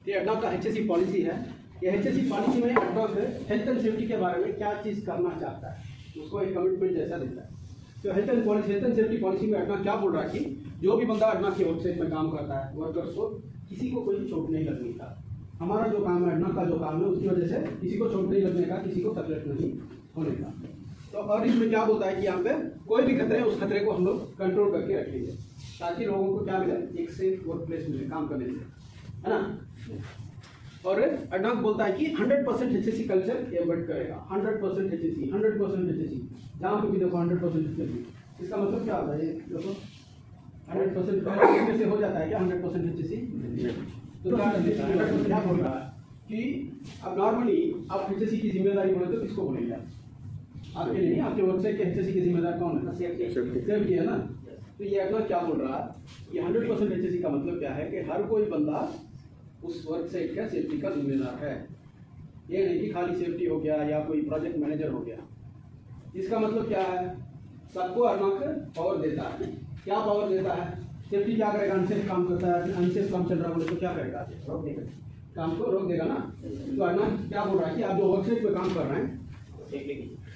ये एडनॉक का HSE policy है। ये HSE पॉलिसी में एडनॉक हेल्थ एंड सेफ्टी के बारे में क्या चीज़ करना चाहता है, उसको एक कमिटमेंट जैसा देता है। तो हेल्थ एंड सेफ्टी पॉलिसी में एडनॉक क्या बोल रहा है कि जो भी बंदा एडनॉक की वेबसाइट में काम करता है, वर्कर्स को किसी को कोई चोट नहीं लगने का। हमारा जो काम है, एडनॉक का जो काम है, उसकी वजह से किसी को चोट नहीं लगने का, किसी को तकलीफ नहीं होने का। तो और इसमें क्या बोलता है कि यहाँ पे कोई भी खतरे है, उस खतरे को हम लोग कंट्रोल करके रखेंगे ताकि लोगों को क्या मिले, एक सेफ वर्क प्लेस मिले काम करने से, है ना। और एडनॉक बोलता है कि 100% HSE कल्चर एम्बेड करेगा। 100% HSE, 100% HSE, जहाँ पे भी देखो 100% HSE। इसका मतलब क्या होता है, ये देखो 100% से हो जाता है क्या 100% HSE? तो क्या बोल रहा है कि अब नॉर्मली आप HSE की जिम्मेदारी बोले तो किसको बोलेंगे आपके लिए नहीं, आपके वेबसाइट के HSE की जिम्मेदार कौन है? सेफ्टी है ना। तो ये एडनॉक क्या बोल रहा है कि 100% HSE का मतलब क्या है कि हर कोई बंदा उस वेबसाइट का सेफ्टी का जिम्मेदार है। ये नहीं कि खाली सेफ्टी हो गया या कोई प्रोजेक्ट मैनेजर हो गया। इसका मतलब क्या है, सबको एडनॉक पावर देता है। क्या पावर देता है? सेफ्टी क्या करेगा, अनसेफ काम करता है, अनसेफ काम चल रहा बोले तो क्या करेगा, रोक देगा, काम को रोक देगा ना। तो एडनॉक क्या बोल रहा है कि आप जो वेबसाइट पे काम कर रहे हैं,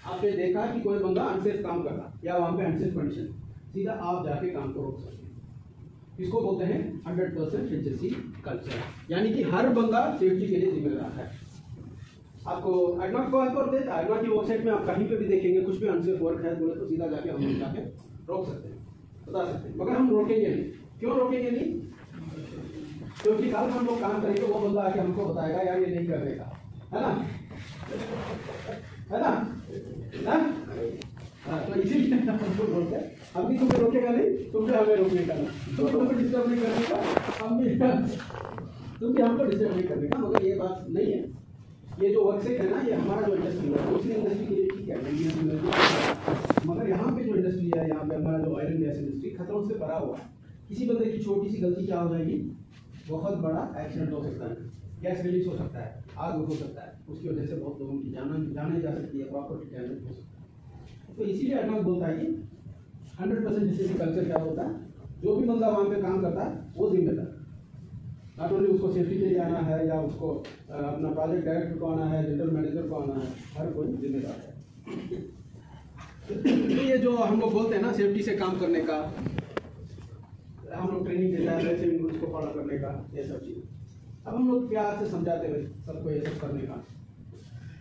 आपने देखा कि कोई बंदा अनसेफ काम कर रहा या वहाँ पे अनसेफ कंडीशन, सीधा आप जाके काम को रोक सकते हैं। इसको बोलते हैं 100% HSE कल्चर, यानी कि हर बंदा सेफ्टी के लिए जिम्मेदार है। आपको एडनॉक को और देता है। एडनॉक की वेबसाइट में आप कहीं पे भी देखेंगे कुछ भी अनसेफ वर्क है बोले तो सीधा जाके हम लोग जाके रोक सकते हैं, बता सकते हैं। मगर हम रोकेंगे नहीं। क्यों रोकेंगे नहीं? क्योंकि कल हम लोग काम करेंगे, वो बंदा आके हमको बताएगा यार ये नहीं करने का, है ना, है ना, तो इसीलिए हमको बोलते हैं हम भी तुम्हें रोकेगा नहीं, तुमसे हमें रोकने का नहीं, तुम हमको डिस्टर्ब नहीं करने का, हम भी तुम भी हमको डिस्टर्ब नहीं करने का। मगर ये बात नहीं है। ये जो वर्कसेट है ना, ये हमारा जो इंडस्ट्री है दूसरी इंडस्ट्री के लिए ठीक है, मगर यहाँ पे जो इंडस्ट्री है, यहाँ पे हमारा जो ऑयल एंड गैस इंडस्ट्री खतरों से भरा हुआ है। किसी बंदे की छोटी सी गलती क्या हो जाएगी, बहुत बड़ा एक्सीडेंट हो सकता है, गैस रिलीज हो सकता है, आग हो सकता है, उसकी वजह से बहुत लोगों की जाने जा सकती है, प्रॉपर्टी डैमेज हो सकता है। तो इसीलिए एडनॉक बोलता है कि 100% HSE कल्चर क्या होता है, जो भी बंदा वहाँ पे काम करता है वो जिम्मेदार। नॉट ओनली उसको सेफ्टी के लिए आना है या उसको अपना प्रोजेक्ट डायरेक्टर को आना है, जनरल मैनेजर को आना है, हर कोई जिम्मेदार है। तो ये जो हम लोग बोलते हैं ना सेफ्टी से काम करने का, हम लोग ट्रेनिंग देता है वैसे भी उसको फॉलो करने का, ये सब चीज़ अब हम लोग प्यार से समझाते हुए सबको ये सब करने का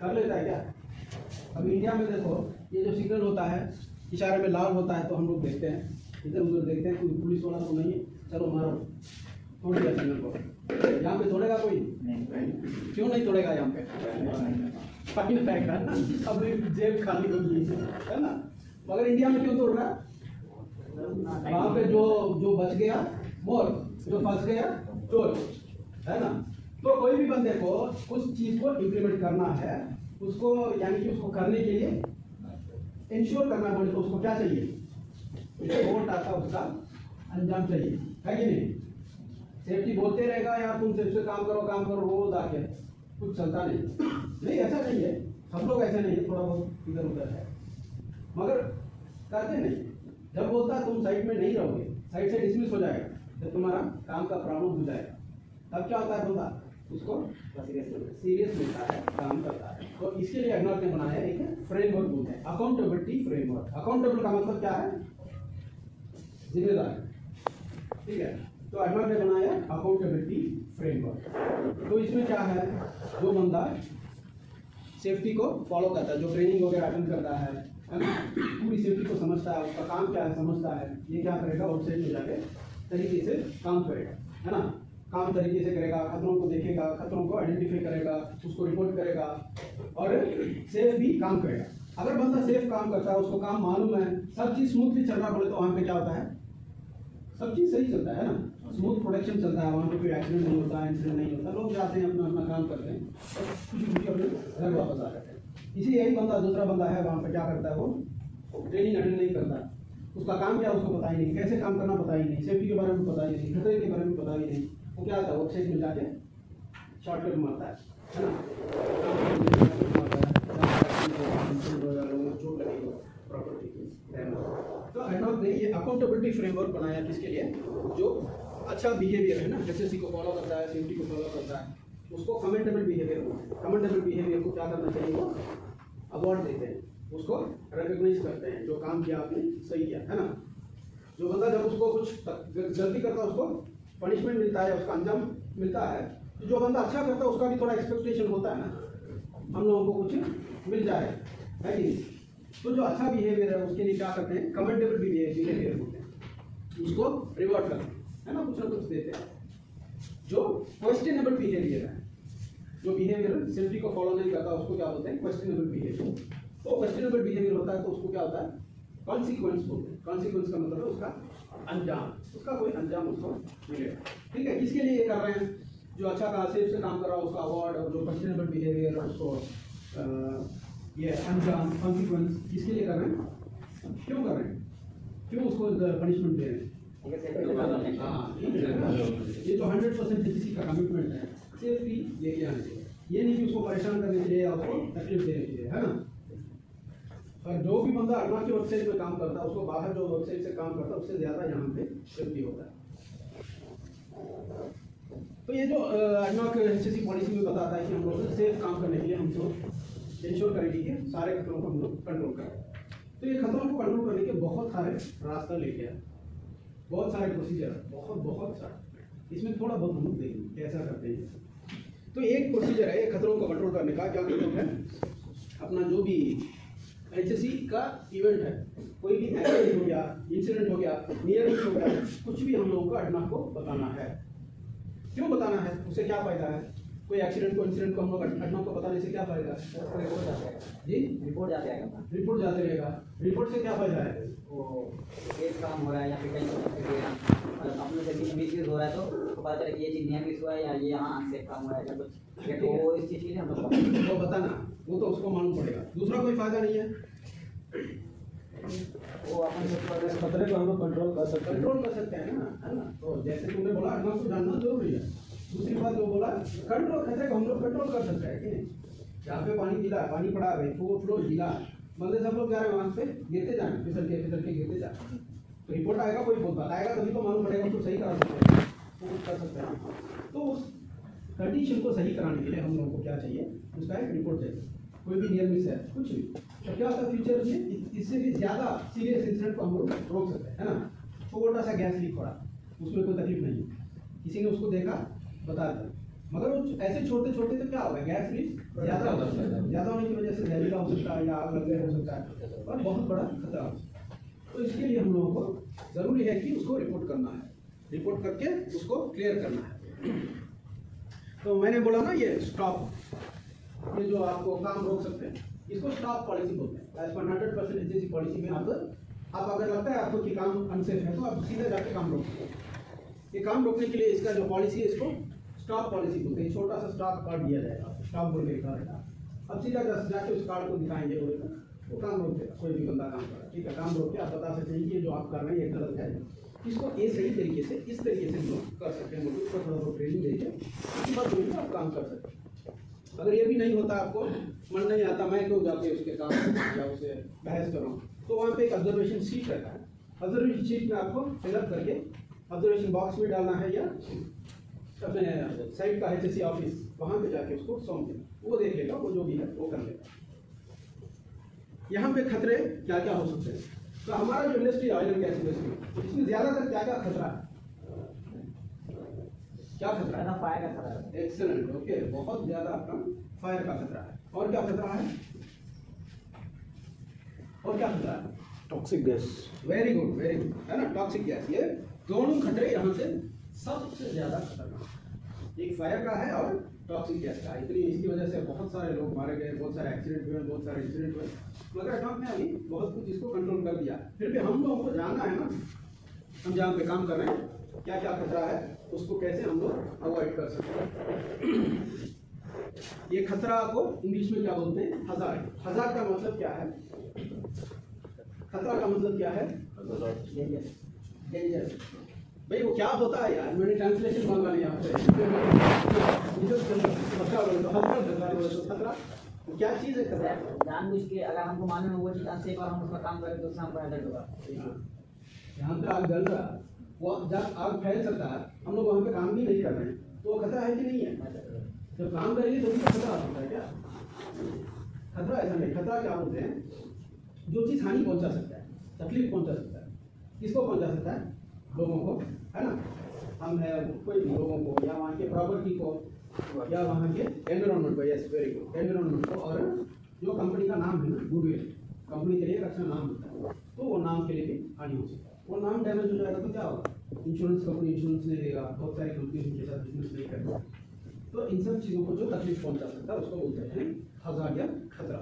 कर लेता है क्या। अब इंडिया में देखो ये जो सिग्नल होता है, इशारे में लाल होता है तो हम लोग देखते हैं, इधर उधर देखते हैं, कोई पुलिस वाला तो नहीं है, चलो मारो, तोड़ दिया सिग्नल को। यहाँ पे तोड़ेगा कोई? नहीं। क्यों नहीं तोड़ेगा? यहाँ पे फाइन रहेगा ना, अभी जेब खाली होगी, है ना। मगर इंडिया में क्यों तोड़ रहा है? वहाँ पे जो बच गया मोर, जो फंस गया चोर, है ना। तो कोई भी बंदे को उस चीज को इम्प्लीमेंट करना है, उसको यानी कि उसको करने के लिए इंश्योर करना बोले तो उसको क्या चाहिए, रिपोर्ट आता उसका अंजाम चाहिए, है कि नहीं। सेफ्टी बोलते रहेगा यार तुम सेफ्टी से काम करो वो आके कुछ चलता नहीं, ऐसा नहीं है, सब लोग ऐसे नहीं है, थोड़ा बहुत इधर उधर है, मगर करते नहीं। जब बोलता है तुम साइड में नहीं रहोगे, साइड से डिसमिस हो जाएगा, जब तुम्हारा काम का प्रॉब्लम हो जाएगा तब क्या होता है, बंदा उसको सीरियस लेता है, काम करता है। तो इसके लिए एडनॉक ने बनाया एक फ्रेमवर्क बोलते हैं, अकाउंटेबिलिटी फ्रेमवर्क। अकाउंटेबल का मतलब क्या है, जिम्मेदार, ठीक है। तो एडनॉक ने बनाया अकाउंटेबिलिटी फ्रेमवर्क। तो इसमें क्या है, जो बंदा सेफ्टी को फॉलो करता है, जो ट्रेनिंग वगैरह अटेंड करता है ना, पूरी सेफ्टी को समझता है, उसका काम क्या है समझता है, ये क्या करेगा, वेबसाइट में जाके तरीके से काम करेगा, है ना। काम तरीके से करेगा, खतरों को देखेगा, खतरों को आइडेंटिफाई करेगा, उसको रिपोर्ट करेगा और सेफ भी काम करेगा। अगर बंदा सेफ काम करता है, उसको काम मालूम है, सब चीज़ स्मूथली चल रहा बोले तो वहाँ पे क्या होता है, सब चीज़ सही चलता है ना, स्मूथ प्रोडक्शन चलता है, वहाँ पे कोई एक्सीडेंट नहीं होता, इंसिडेंट नहीं होता, लोग जाते हैं अपना अपना काम करते हैं और खुशी अपने घर वापस आ जाते हैं। इसी यही बंदा दूसरा बंदा है वहाँ पे क्या करता है, वो ट्रेनिंग अटेंड नहीं करता, उसका काम क्या उसको पता ही नहीं, कैसे काम करना पता ही नहीं, सेफ्टी के बारे में पता ही नहीं, खतरे के बारे में पता ही नहीं, वो क्या होता है वेबसाइट में जाके शॉर्टकट मारता है ना, चोट लगेगी प्रॉपर्टी की। तो एडनॉक ने ये अकाउंटेबिलिटी फ्रेमवर्क बनाया किसके लिए, जो अच्छा बिहेवियर है ना, एचएससी को फॉलो करता है, सेफ्टी को फॉलो करता है, उसको कमेंटेबल बिहेवियर होता है। कमेंटेबल बिहेवियर को क्या करना चाहिए, वो अवार्ड देते हैं, उसको रिकॉग्नाइज करते हैं, जो काम किया आपने सही किया है ना। जो बंदा जब उसको कुछ गलती करता है उसको पनिशमेंट मिलता है, उसका अंजाम मिलता है, तो जो बंदा अच्छा करता है उसका भी थोड़ा एक्सपेक्टेशन होता है ना, हम लोगों को कुछ मिल जाए, है कि नहीं। तो जो अच्छा बिहेवियर है उसके लिए क्या करते हैं, कमेंटेबल बिहेवियर होते हैं, उसको रिवॉर्ड करते हैं, है ना, कुछ ना कुछ देते हैं। जो क्वेश्चनेबल बिहेवियर है, जो बिहेवियर सेफ्टी को फॉलो नहीं करता उसको क्या बोलते हैं, क्वेश्चनेबल बिहेवियर। तो क्वेश्चनेबल बिहेवियर होता है तो उसको क्या होता है, कॉन्सिक्वेंस बोलते हैं। कॉन्सिक्वेंस का मतलब है उसका अंजाम, उसका कोई अंजाम उसको मिलेगा। ठीक है, किसके लिए ये कर रहे हैं, जो अच्छा का सेफ से काम कर रहा है उसका अवार्ड, और जो क्वेश्चनेबल बिहेवियर है उसको ये अंजाम कॉन्सिक्वेंस किसके लिए कर रहे हैं, क्यों कर रहे हैं, क्यों उसको पनिशमेंट दे रहे हैं। हाँ, ये जो 100% किसी का कमिटमेंट है सेफ्टी लेके आने के लिए, ये नहीं कि उसको परेशान करने के लिए या उसको तकलीफ देने के लिए, है ना। और जो भी बंदा अडनॉक की वेबसाइट में काम करता है उसको बाहर जो वेबसाइट से काम करता है उससे ज़्यादा यहाँ पे सेफ्टी होता है। तो ये जो अडनॉक एचएससी पॉलिसी में बताता है कि हम लोग सेफ काम करने के लिए हम लोग इंश्योर करेंगे कि सारे खतरों को हम लोग कंट्रोल करें। तो ये खतरों को कंट्रोल करने के बहुत सारे रास्ते लेके आए, बहुत सारे प्रोसीजर, बहुत सारे। इसमें थोड़ा बहुत हम लोग देखेंगे कैसा करते हैं। तो एक प्रोसीजर है ये खतरों को कंट्रोल करने का, क्या मतलब है, अपना जो भी एचएससी का इवेंट है, कोई भी एक्सीडेंट हो गया, इंसिडेंट हो गया, नियर मिस हो गया, कुछ भी हम लोगों को अडनॉक को बताना है। क्यों बताना है, उससे क्या फायदा है, कोई एक्सीडेंट को इंसिडेंट को हम लोग अडनॉक को बताने से क्या फायदा है, जी रिपोर्ट जाते रहेगा, रिपोर्ट जाते रहेगा। रिपोर्ट से क्या फायदा है, वो केस काम हो रहा है या फिर कहीं मतलब अपने से किसी मिसयूज हो रहा है तो पता चले कि ये चीज़ नियर मिस हुआ है या ये यहाँ अनसेफ काम हुआ है या कुछ, तो वो इस चीज़ के लिए हम लोग वो बताना, वो तो उसको मालूम पड़ेगा, दूसरा कोई फायदा नहीं है। वो अपन खतरे को हम लोग कंट्रोल कर सकते हैं ना, है ना। तो जैसे तुमने बोला अडनॉक को जानना जरूरी है। दूसरी बात जो बोला कंट्रोल, खतरे को हम लोग कंट्रोल कर सकते हैं कि नहीं। यहाँ पे पानी गिला, पानी पड़ा है, फ्लो गिला, बंदे सब लोग जा रहे हैं वहाँ पे, गिरते जाए, फिसल के गिरते जाए, तो रिपोर्ट आएगा, कोई बताएगा तभी तो मालूम पड़ेगा, तो सही करा सकते हैं, वो कुछ कर सकते हैं। तो उस कंडीशन को सही कराने के लिए हम लोगों को क्या चाहिए, उसका एक रिपोर्ट चाहिए। कोई भी नियर मिस है, कुछ भी, तो क्या होता है फ्यूचर में इससे भी ज़्यादा सीरियस इंसिडेंट को हम लोग रोक सकते हैं, है ना। छोटा सा गैस लीक हो रहा, उसमें कोई तकलीफ नहीं है, किसी ने उसको देखा बता दिया, मगर वो ऐसे छोटे छोटे तो क्या होगा, गैस लीक ज़्यादा हो सकता है, ज़्यादा होने की वजह से जहरीला हो सकता है या आग लग गया हो सकता है, और बहुत बड़ा खतरा हो सकता है। तो इसके लिए हम लोगों को ज़रूरी है कि उसको रिपोर्ट करना है, रिपोर्ट करके उसको क्लियर करना है। तो मैंने बोला ना ये स्टॉप, ये जो आपको काम रोक सकते हैं, इसको स्टॉप पॉलिसी बोलते हैं। एज पर 100% एचएससी पॉलिसी में आप अगर लगता है आपको कि काम अनसेफ है तो आप सीधे जाके काम रोक सकते हैं। ये काम रोकने के लिए इसका जो पॉलिसी है इसको स्टॉप पॉलिसी बोलते हैं। छोटा सा स्टॉप कार्ड दिया जाएगा, स्टॉप बोल के लिखा रहेगा, अब सीधा जाके उस कार्ड को दिखाएंगे, वो काम रोक देगा। कोई भी बंदा काम कर रहा है, ठीक है, काम रोक के आप बता सकते हैं कि जो आप कर रहे हैं ये गलत है, इसको ये सही तरीके से इस तरीके से हम लोग कर सकते हैं, मतलब उसको थोड़ा बहुत ट्रेनिंग देके उसके बाद जो आप काम कर सकते हैं। अगर ये भी नहीं होता, आपको मन नहीं आता, मैं क्यों जाके उसके काम या उसे बहस कर रहा हूँ, तो वहाँ पे एक ऑब्जर्वेशन शीट रहता है। ऑब्जर्वेशन शीट में आपको फिलअप करके ऑब्जर्वेशन बॉक्स में डालना है या अपने साइट का एचएससी ऑफिस वहाँ पे जाके उसको सौंप देना, वो देख लेगा, वो जो भी है वो कर लेगा। यहाँ पे खतरे क्या क्या हो सकते हैं, तो हमारा जो industry oil and gas industry, इसमें ज़्यादातर क्या क्या खतरा है, क्या खतरा है, फायर का खतरा है। एक्सीलेंट, ओके, बहुत ज़्यादा आपका फायर का खतरा है। और क्या खतरा है, और क्या खतरा है, टॉक्सिक गैस, वेरी गुड, है ना, टॉक्सिक गैस। ये दोनों खतरे यहाँ से सबसे ज़्यादा खतरनाक, एक फायर का है और टॉक्सिक गैस का। इतनी इसकी वजह से बहुत सारे लोग मारे गए, बहुत सारे एक्सीडेंट हुए, बहुत सारे इंसिडेंट हुए, मगर अडनॉक ने अभी बहुत कुछ इसको कंट्रोल कर दिया। फिर भी हम लोगों को जानना है ना, हम जहाँ पे काम कर रहे हैं क्या क्या खतरा है, उसको कैसे हम लोग अवॉइड कर सकते हैं। ये खतरा को इंग्लिश में क्या बोलते हैं, हज़ार्ड। हज़ार्ड का मतलब क्या है, खतरा का मतलब क्या है, डेंजर। भाई वो क्या होता है यार, मैंने ट्रांसलेशन मांगा नहीं आपसे। खतरा क्या चीज़ है, खतरा जानबूझ के अगर हमको मालूम है वो चीज़ अनसेफ और हम उसका काम करें तो उससे हमको हैजर्ड होगा। यहाँ पे आग जल रहा, वो जब आग फैल सकता है, हम लोग वहाँ पे काम भी नहीं कर रहे हैं, तो वो खतरा है कि नहीं है? जब काम करेंगे तो भी खतरा होता है क्या? खतरा ऐसा नहीं, खतरा क्या होते हैं, जो चीज़ हानि पहुंचा सकता है, तकलीफ पहुंचा सकता है, किसको पहुंचा सकता है? लोगों को, है ना? हम है कोई भी लोगों को, या वहाँ के प्रॉपर्टी को, या वहाँ के एनवायरनमेंट को, यस वेरी गुड, एनवायरनमेंट को, और जो कंपनी का नाम है ना, गुडविल, कंपनी के लिए एक अच्छा नाम होता है, तो वो नाम के लिए भी हानि हो सकता है। वो नाम डैमेज हो जाएगा तो क्या होगा? इंश्योरेंस कंपनी इंश्योरेंस नहीं देगा, बहुत सारी कंपनी उनके साथ बिजनेस नहीं करेगा। तो इन सब चीज़ों को जो तकलीफ पहुंचा सकता है उसको बोलते हैं हज़ार्ड या खतरा।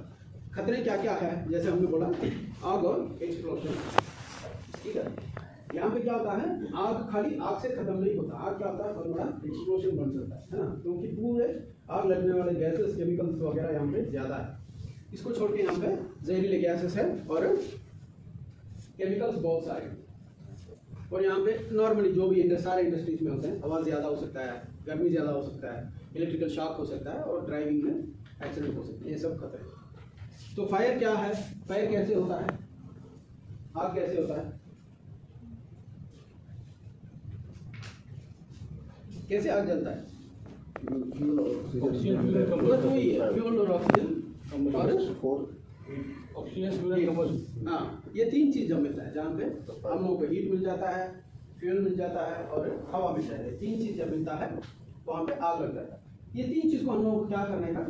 खतरे क्या क्या है? जैसे हमने बोला आग और एक्सप्लोशन, ठीक है? यहाँ पे क्या होता है, आग खाली आग से खत्म नहीं होता, आग क्या होता है, बहुत बड़ा एक्सप्लोशन बन सकता है ना, क्योंकि पूरे आग लगने वाले गैसेस, केमिकल्स वगैरह यहाँ पे ज़्यादा है। इसको छोड़ के यहाँ पे जहरीले गैसेस है और केमिकल्स बहुत सारे, और यहाँ पे नॉर्मली जो भी सारे इंडस्ट्रीज में होते हैं, हवा ज़्यादा हो सकता है, गर्मी ज़्यादा हो सकता है, इलेक्ट्रिकल शॉक हो सकता है, और ड्राइविंग में एक्सीडेंट हो सकते हैं, ये सब खतरे। तो फायर क्या है? फायर कैसे होता है? आग कैसे होता है? कैसे आग जलता है? फ्यूल और बस वही है, फ्यूल और ऑक्सीजन हाँ, ये तीन चीज जब मिलता है, जहाँ पे हम लोगों को हीट मिल जाता है, फ्यूल मिल जाता है और हवा मिल जाता है, तीन चीज जब मिलता है वहाँ पे आग लग जाता है। ये तीन चीज को हम लोगों को क्या करने का,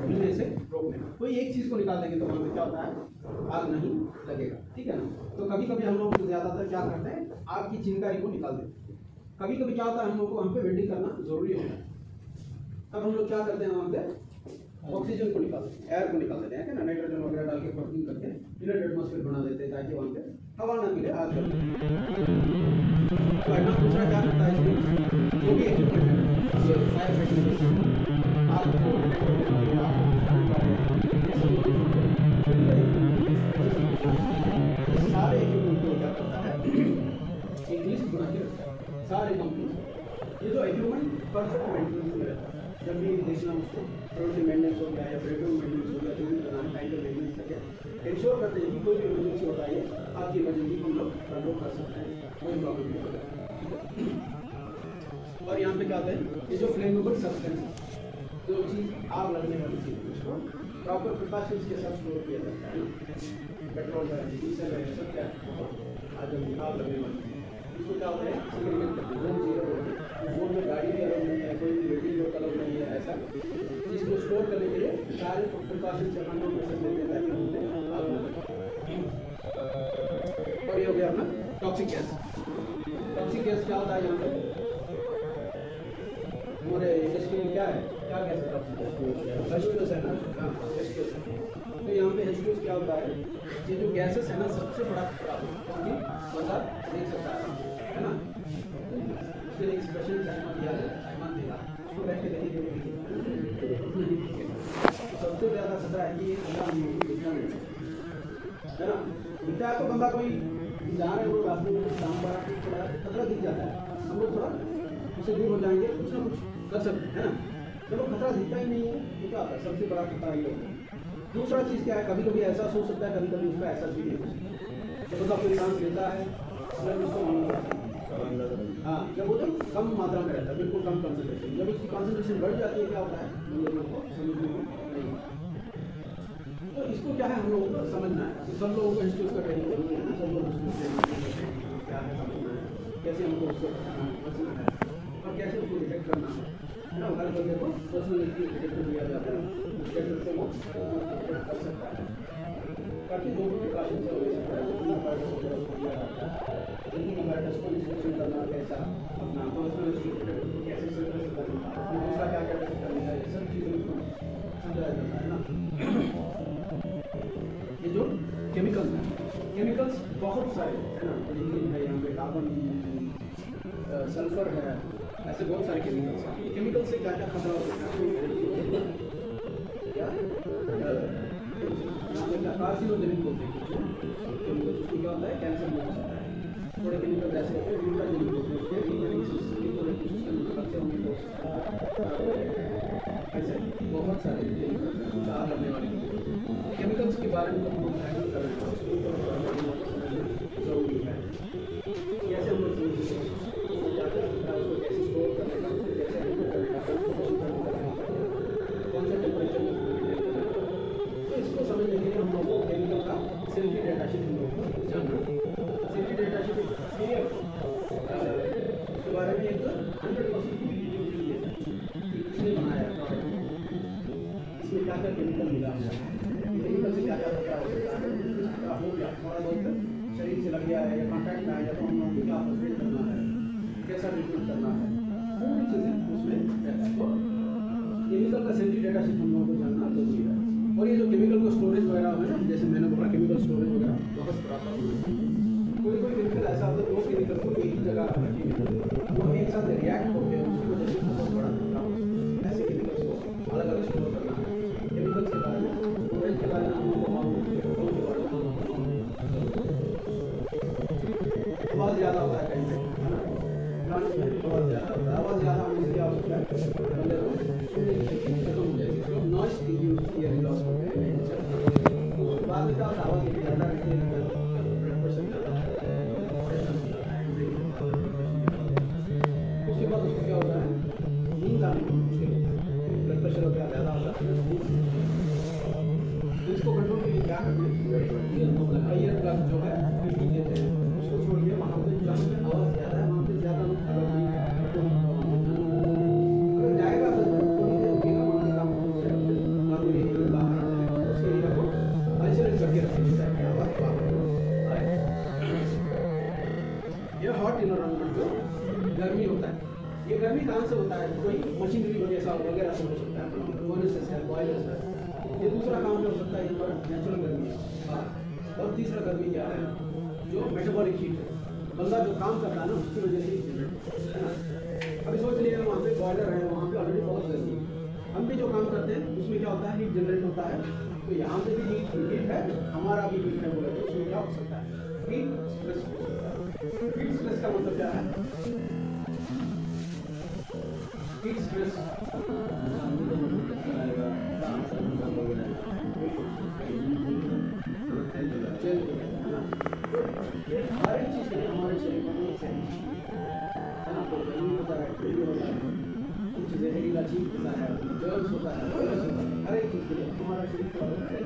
मिलने से रोकने का। कोई एक चीज को निकाल देंगे तो वहाँ पे क्या होता है, आग नहीं लगेगा, ठीक है ना? तो कभी कभी हम लोग ज्यादातर क्या करते हैं, आग की चिंगारी को निकाल देते हैं। कभी कभी क्या होता है, हम लोग को वहाँ पे वेल्डिंग करना जरूरी होता है, तब हम लोग क्या करते हैं, वहाँ पे ऑक्सीजन को निकाल देते हैं, एयर को निकाल देते हैं ना, नाइट्रोजन वगैरह डाल के बर्निंग करके इनर एटमॉस्फेयर बना देते हैं, ताकि वहाँ पे हवा ना मिले आग लगने। दूसरा क्या करता है, इसमें जो भी इक्विपमेंट है, ये फायर फाइटिंग, आग को सारे इक्विपमेंट को क्या करता है, एक लिस्ट बना के रखता है सारे कंपनी। ये जो इक्विपमेंट परफेक्ट मेंटेनेंस में रहता है, जब भी देखना उसको प्रोडक्टिव मेंटेनेंस हो गया या प्रिवेंटिव मेंटेनेंस हो गया, जो भी बनाना टाइम पे मेंटेनेंस करके इंश्योर करते हैं कि कोई भी इमरजेंसी होता है, आपकी इमरजेंसी को हम लोग कंट्रोल कर सकते हैं, कोई प्रॉब्लम नहीं होगा। और यहाँ पे क्या होता है, ये जो फ्लेमेबल सब्सटेंस, जो चीज़ आग लगने वाली चीज़, उसको प्रॉपर प्रिकॉशंस के साथ स्टोर किया जाता है। पेट्रोल है, डीजल है, सब क्या आज आग लगने वाली, इसको क्या होता है, सेग्रीगेट करते हैं, जोन जीरो होते हैं, जोन में गाड़ी भी अलग नहीं है, कोई भी वेटिंग लोग अलग नहीं है, ऐसा जिसको स्टोर करने के लिए सारे प्रिकॉशंस हम लोग में सब लेते हैं, ताकि उनमें आग न लगे। और ये हो गया अपना टॉक्सिक गैस। टॉक्सिक गैस क्या होता है, यहाँ पे हमारे इंडस्ट्री में क्या है, क्या गैस है टॉक्सिक गैस? H2S है ना, हाँ H2S है। तो यहाँ पे H2S क्या होता है, ये जो गैसेस है ना, सबसे बड़ा खतरा क्योंकि बंदा देख सकता है ना, इसके लिए स्पेशल टाइम दिया है, टाइम देगा, उसको बैठ के देखिए, सबसे ज़्यादा खतरा है कि ये खतरा नहीं होगी, दिखना नहीं है ना, दिखता है तो बंदा कोई जहाँ है वो रास्ते में काम पर थोड़ा खतरा दिख जाता है, हम लोग थोड़ा उससे दूर हो जाएंगे, कुछ ना कुछ कर सकते हैं ना। चलो खतरा दिखता ही नहीं है तो क्या होता है, सबसे बड़ा खतरा ये होता है। दूसरा चीज़ क्या है, कभी कभी एहसास हो सकता है, कभी कभी उसका एहसास भी नहीं हो सकता। जब बंदा कोई सांस लेता है जब उसको हाँ, जब वो जब कम मात्रा में रहता है, बिल्कुल कम कंसनट्रेशन, जब उसकी कॉन्सेंट्रेशन बढ़ जाती है क्या होता है, हम लोगों को समझने में नहीं आता। तो इसको क्या है, हम लोगों को समझना है, तो सब लोगों को इंस्टीट्यूट का ट्रेनिंग जरूरी है ना, सब लोग क्या है समझना है, कैसे हमको उसको बचना है और कैसे उसको डिटेक्ट करना है ना। हर बंदे को पर्सनलिटी डिटेक्टर दिया जाता है, डिटेक्टर से वो डिटेक्ट कर सकता है, ताकि जो भी प्रिकॉशन से हो सकता है, लेकिन अवेयरनेस को इंस्ट्रक्शन करना कैसा, अपना पर्सनलिटी कैसे सेंटर करना, दूसरा क्या क्या करना है, सब चीज़ों को समझाया जाता है ना। ये जो केमिकल्स हैं, केमिकल्स बहुत सारे है ना, लिथियम है, यहाँ पे कार्बन, सल्फर है, ऐसे बहुत सारे केमिकल्स हैं। केमिकल से क्या क्या खतरा हो सकता है, क्या कार्सिनोजेनिक बोलते हैं, उसको क्या होता है, कैंसर भी हो सकता है। थोड़े केमिकल ऐसे होते हैं म्यूटाजेनिक बोलते हैं, ऐसे बहुत सारे चार लगने वाले केमिकल्स के बारे में हम लोग हैंडल कर रहे हैं, जरूरी है। कैसे हम लोग अंदर केमिकल मिला हुआ है। केमिकल से क्या क्या होता है हो गया थोड़ा बहुत शरीर से लग गया है या कॉन्टैक्ट में आया तो हम लोग क्या फर्स्ट करना है, कैसा ट्रीटमेंट करना है, पूरी चीज़ें उसमें रहता है। तो केमिकल का सेंसिटिव डेटा शीट हम लोगों को जानना जरूरी है। और ये जो केमिकल को स्टोरेज वगैरह है ना, जैसे मैंने बोला केमिकल स्टोरेज वगैरह वापस कराता हूँ। कोई कोई केमिकल ऐसा होता है दो केमिकल को एक ही जगह रखेंगे वो एक साथ रिएक्ट होकर उसकी वजह से बहुत बड़ा नुकसान होता है। ऐसे केमिकल्स को अलग अलग स्टोर करना है। केमिकल्स के बारे में स्टोरेज के बारे में हम लोग को मालूम है। आवाज़ ज़्यादा होता है कहीं पे, है ना, गाने में आवाज़ ज़्यादा होता है। आवाज़ ज़्यादा होने से क्या होता है, बंदे को सुनने की शक्ति खत्म हो जाती है। नॉइस इंड्यूस हियरिंग लॉस होते हैं। बाद में क्या होता है, आवाज़ ज़्यादा रहती है, ब्लड प्रेशर ज़्यादा है, उसके बाद उसको क्या होता है, नींद आने की मुश्किल होती है, ब्लड प्रेशर वगैरह ज़्यादा होता है। तो इसको कंट्रोल के लिए क्या करना है, हायर क्लास जो है देते हैं उसको छोड़िए, वहाँ पे जहाँ पे आवाज़ ज़्यादा है वहाँ पे ज़्यादा लोग अगर जाएगा तो थोड़ी देर रुकेगा, वहाँ पे काम बाहर उसके एरिया को आइसोलेट करके रखेंगे ताकि आवाज़ बाहर आए। ये हॉट इन्वायरमेंट जो गर्मी होता है, ये गर्मी कहाँ से होता है, कोई मशीनरी वगैरह से हो सकता है, बोनसेस है, बॉयलर्स है। ये दूसरा काम जो हो सकता है ये पर नेचुरल गर्मी है। और तीसरा गर्मी क्या है, जो मेटाबॉलिक हीट है, बंदा जो काम करता है ना उसकी वजह से जनरेट है ना। अभी सोच लीजिए वहाँ पे बॉयलर है, वहाँ पे ऑलरेडी बहुत गर्मी है, हम भी जो काम करते हैं उसमें क्या होता है, हीट जनरेट होता है। तो यहाँ पे भी हीट है, हमारा भी हीट है बोले तो उसमें क्या हो सकता है, हीट स्ट्रेस हो सकता है। हीट स्ट्रेस का मतलब क्या है, हीट स्ट्रेस हर एक चीज़ के लिए हमारे शरीर में एक सेंस है ना, तो गर्मी होता है, ठंडी होता है, कुछ जहरीला चीज होता है, जर्म्स होता है, वायरस होता है, हर एक चीज़ के लिए हमारा शरीर क्या होता है,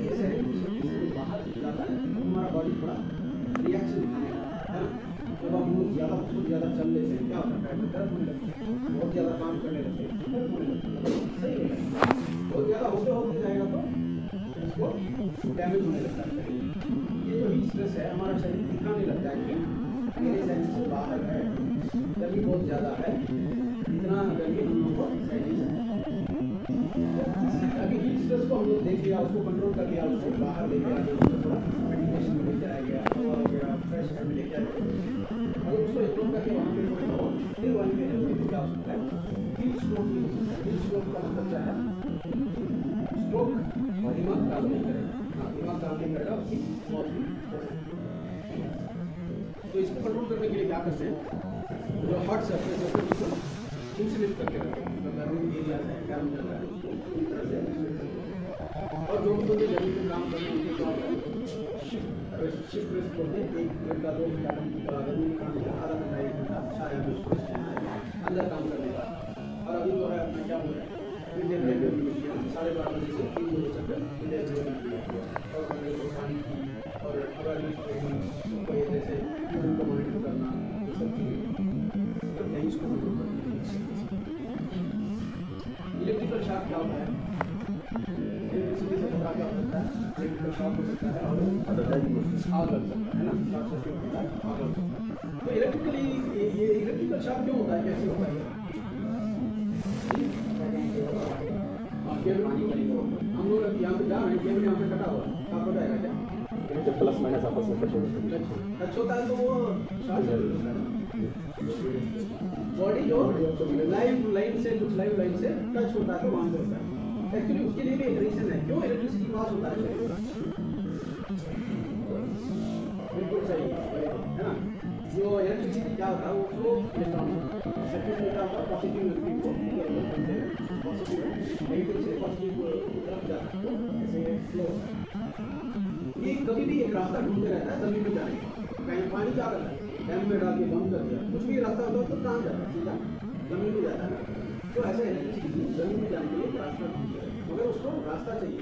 ये शरीर की शक्ति से बाहर जाता है, हमारा बॉडी थोड़ा रिएक्शन दिखाएगा, है ना। जब हम लोग बहुत ज़्यादा चल लेते हैं क्या होता है, दर्द होने लगता है, बहुत ज़्यादा काम करने लगते हैं, दर्द होने लगता है, सही है, बहुत ज़्यादा होते होते जाएगा तो इसको डैमेज होने लगता है। ये जो हीट स्ट्रेस है हमारा शरीर दिखाने लगता है कि मेरे सेंस से बाहर है, गर्मी बहुत ज़्यादा है, इतना गर्मी हम लोग को सहनी है। अभी हीट स्ट्रेस को हम लोग देख लिया, उसको कंट्रोल कर लिया, उसको बाहर लेके आ गया, उसको थोड़ा मेडिटेशन में लेके आ गया, हवा वगैरह फ्रेश एयर में लेके आ गया, अगर उसको इग्नोर करके वहाँ पे फिर वहीं पे क्या हो सकता है, हीट स्ट्रोक भी हो सकता है। हीट स्ट्रोक का मतलब क्या है, स्ट्रोक और दिमाग काम नहीं करेगा, दिमाग काम नहीं करेगा, उसकी मौत भी हो सकती है। तो इसको कंट्रोल करने के लिए क्या करते हैं, जो हॉट सरफेस है उसको इंसुलेट करके रखते हैं, तो गर्मी एरिया है गर्म जगह है उसको पूरी तरह से इंसुलेट करते हैं। और जो भी बंदे जमीन में काम करते हैं उनके काम शिफ्ट रेस्ट करते हैं, 1 घंटा 2 घंटा गर्मी में काम किया, आधा घंटा 1 घंटा छाया में उसको अंदर काम करने का। और अभी जो है अपना क्या हो रहा है, इंडियन रेलवे 12:30 बजे से 3 बजे तक इंडियन रेलवे और पानी की और अगर कोई जैसे उनको मॉनिटर करना ये सब चीज़ें नहीं इसको कंट्रोल करना। इलेक्ट्रिकल शॉक क्या होता है, इलेक्ट्रिसिटी से खतरा क्या हो सकता है, इलेक्ट्रिकल शॉक हो सकता है और आग लग सकता है ना, शॉर्ट सर्किट होता है, आग लग सकता है। तो इलेक्ट्रिकली ये इलेक्ट्रिकल शॉक क्यों होता है, कैसे होता है, केबल हम लोग यहाँ पे जा रहे हैं, केबल यहाँ पे कटा हुआ है, कहाँ पर जाएगा क्या, जब प्लस माइनस आपस में टच होता है तो वो शॉर्ट सर्किट होता है। बॉडी जो लाइव लाइन से टच होता है तो वहाँ पे होता है। एक्चुअली उसके लिए भी एक रीजन है, क्यों इलेक्ट्रिसिटी लॉस होता है, बिल्कुल सही है ना। जो इलेक्ट्रिसिटी क्या होता है वो फ्लो इलेक्ट्रॉन सर्किट में क्या होता है, पॉजिटिव इलेक्ट्रिक को पॉजिटिव नेगेटिव से पॉजिटिव तरफ जाता है, ऐसे फ्लो। ये कभी भी एक रास्ता ढूंढते रहता है जमीन में जाने का, कहीं पानी क्या करता है, डैम में डाल के बंद कर दिया, कुछ भी रास्ता होता है तो कहाँ जाता है, सीधा जमीन में जाता है। तो ऐसे इलेक्ट्रिसिटी जमीन में जाने के लिए रास्ता ढूंढते हैं, मगर उसको रास्ता चाहिए।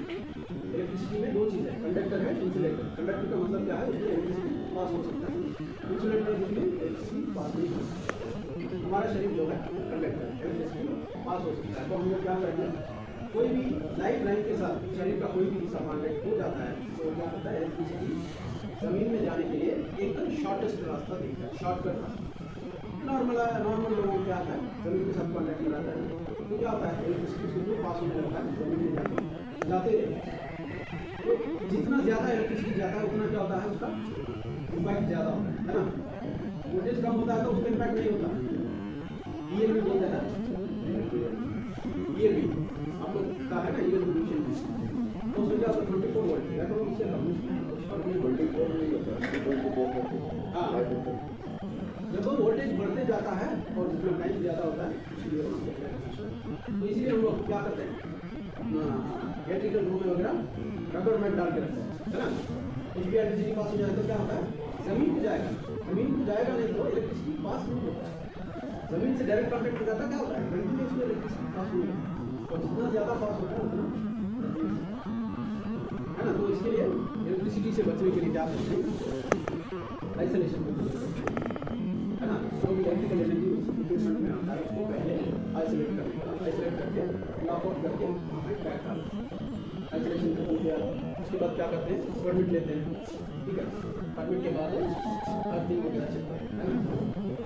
इलेक्ट्रिसिटी में 2 चीज़ है, कंडक्टर है, इंसुलेटर। कंडक्टर का मतलब क्या है, उसमें इलेक्ट्रिसिटी पास हो सकता है, इंसुलेटर के लिए इलेक्ट्रिसिटी पास नहीं हो सकती। हमारा शरीर जो है कंडक्टर है, इलेक्ट्रिसिटी पास हो सकता है। तो हम लोग क्या करते हैं, कोई भी लाइफ लाइन के साथ शरीर का कोई भी हिस्सा कॉन्टैक्ट हो जाता है तो क्या होता है, इलेक्ट्रिसिटी जमीन में जाने के लिए एकदम शॉर्टेस्ट रास्ता देखता है, शॉर्टकट रास्ता। नॉर्मल लोगों को क्या आता है, जमीन के साथ कॉन्टैक्ट में आता है तो क्या होता है, इलेक्ट्रिसिटी उसके पास होने लगता है, जमीन में जाते रहते हैं। तो जितना ज़्यादा इलेक्ट्रिसिटी जाता है उतना क्या होता है, उसका इम्पैक्ट ज़्यादा होता है ना। वोल्टेज कम होता है तो उसका इम्पैक्ट नहीं होता। ये भी बोलते हैं, ये भी आप लोग का है ना, ये रिवोल्यूशन तो उसमें क्या होता है 24 वोल्ट या तो उससे कम और ये वोल्टेज और नहीं होता। हाँ, जब वो वोल्टेज बढ़ते जाता है और उसमें टाइम ज़्यादा होता है तो इसीलिए हम लोग क्या करते हैं, इलेक्ट्रिकल रूम में वगैरह रबर मैट डाल के रखते हैं, है ना। कुछ भी इलेक्ट्रिसिटी पास हो जाए तो क्या होता है, जमीन को जाएगा, जमीन को जाएगा नहीं तो इलेक्ट्रिसिटी पास नहीं होता है। जमीन से डायरेक्ट कॉन्टैक्ट हो जाता क्या होता है, कंटिन्यूस में इलेक्ट्रिसिटी पास नहीं होता और जितना ज़्यादा पास होता है उतना, है ना। तो इसके लिए इलेक्ट्रिसिटी से बचने के लिए क्या करते हैं, आइसोलेशन है ना। जो भी इलेक्ट्रिकल एनर्जी इक्विपमेंट में आता है उसको पहले आइसोलेट करके लॉक आउट करके पैक कर आइसोलेशन खत्म किया। उसके बाद क्या करते हैं, परमिट लेते हैं, ठीक है। परमिट के बाद अर्थिंग वगैरह चलता है ना,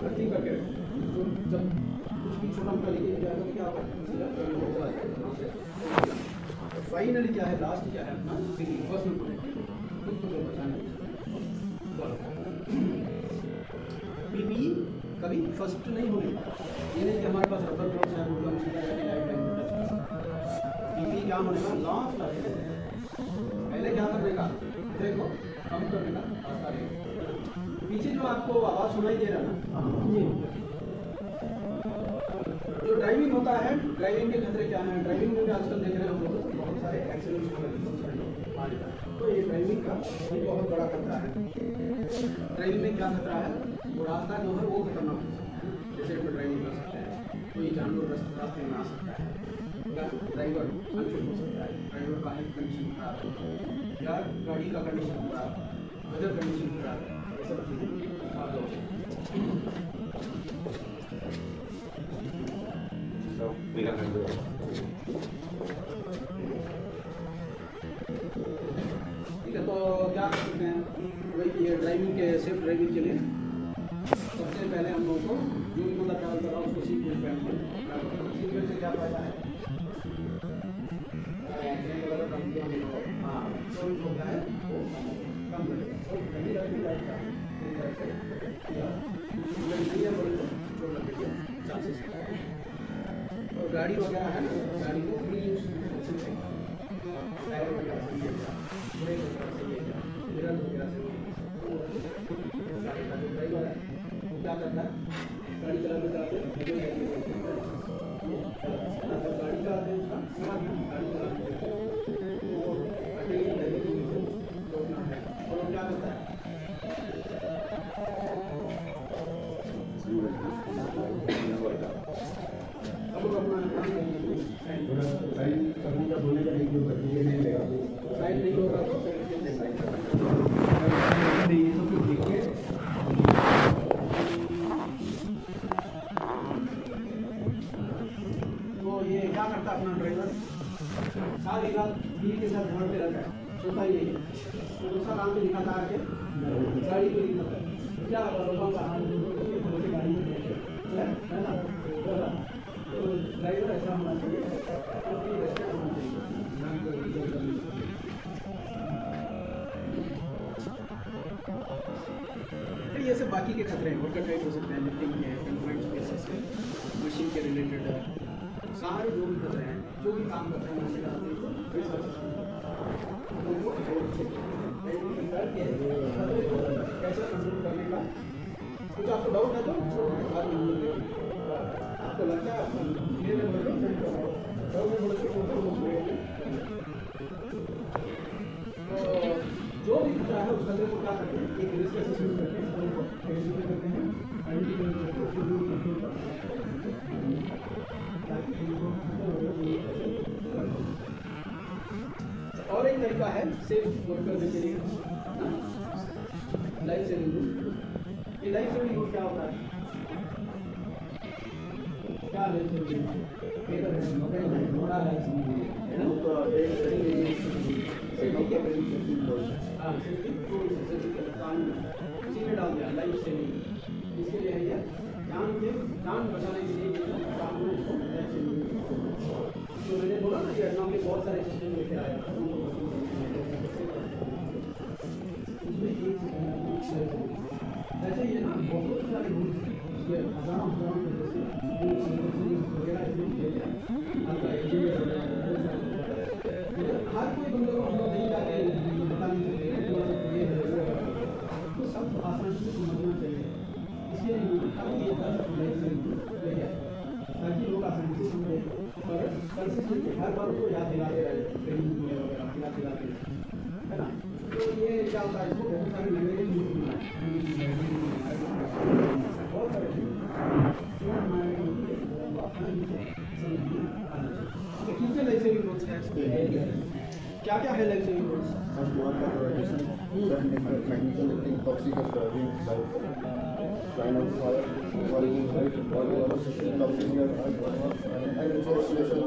अर्थिंग करके तो जब कुछ भी छोटा मोटा लेके जाएगा तो क्या होगा, फाइनली क्या है, लास्ट क्या है अपना फर्स्ट में पीपी कभी फर्स्ट नहीं होने ये नहीं कि हमारे पास रबर ग्लोव्स है पीपी क्या होने का लास्ट पहले क्या करने का, देखो कम करने का रास्ता रहेगा। पीछे जो आपको आवाज़ सुनाई दे रहा है ना, जो ड्राइविंग होता है, ड्राइविंग के खतरे क्या हैं, ड्राइविंग में भी आजकल देख रहे हैं हम लोग बहुत सारे एक्सीडेंट्स आ जाता है। तो ये ड्राइविंग का एक बहुत बड़ा खतरा है। ड्राइविंग में क्या खतरा है, वो रास्ता जो है वो खतरनाक हो सकता है, जैसे इसमें ड्राइविंग कर सकते हैं, कोई जानवर रास्ते में आ सकता है, ड्राइवर अनफिट हो सकता है, ड्राइवर का हेल्थ कंडीशन खराब है या गाड़ी का कंडीशन खराब है, वेदर कंडीशन खराब है, ये सब चीज़ें आप लोग ठीक है। तो क्या कर सकते हैं, वही ये ड्राइविंग के सेफ ड्राइविंग के लिए सबसे पहले हम लोगों को जो भी मतलब ट्रैवल कर रहा है उसको सीट बेल्ट पहनना। सीट बेल्ट से क्या फायदा है, एक्सीडेंट वगैरह कम किया, हाँ तो जो क्या है वो कम रहेगा। और गाड़ी वगैरह है ना, गाड़ी को फ्री यूज टायर वगैरह से ब्रेक वगैरह से मिरर वगैरह से गाड़ी का जो ड्राइवर है वो क्या करता है, गाड़ी चलाते चलाते गाड़ी चलाते हैं उसका गाड़ी चलाते और वो क्या करता है, साइड नहीं होगा तो ये क्या करता है अपना ड्राइवर, सारी रात भीड़ के साथ दौड़ते रहता है, सोता ही नहीं है, तो दूसरा काम भी दिखाता आके गाड़ी को दिखाता है, क्या लोगों का गाड़ी है ना, तो ड्राइवर ऐसा होना चाहिए, ये सब बाकी के खतरे हैं, वर्कर टाइप हो सकते हैं, लिफ्टिंग के, कंफाइंड स्पेसेस के, मशीन के रिलेटेड सारे जो भी खतरे हैं, जो भी काम करते हैं मशीन आते हैं कैसे कंट्रोल करने का। कुछ आपको डाउट है तो आपको लगता है जो भी खतरा है उस खतरे को क्या करते हैं, एक रिस्क असेसमेंट करते हैं, करते हैं और एक तरीका है सेफ वर्क करने के लिए लाइफ सेविंग रूल। ये लाइफ सेविंग रूल क्या होता है, क्या बड़ा लाइफ सेविंग बड़ा लाइफ सेविंग है ना। तो एक हाँ इसी में डाल दिया लाइफ सेविंग, इसके लिए है ये जान बचाने के लिए काम में इसको लाइफ सेविंग। तो मैंने बोला ना ये नाम के बहुत सारे सिस्टम लेके आया ऐसे ही है ना, बहुत सारे रूल्स हजारों हर कोई बंदे को हम लोग नहीं जाते बता नहीं सकते तो सब आसानी से समझना चाहिए। इसलिए ताकि लोग आसानी से समझे और कंसिस्टेंटली हर बार उसको याद दिलाते रहे ट्रेनिंग वगैरह दिलाते है ना। तो ये क्या होता है, इसको बहुत सारी लैंग्वेज बहुत सारे कितने लाइफ सेविंग रूल्स हैं, क्या क्या है life saving rules? technical toxic driving line of fire, volume height, volume toxic and installation.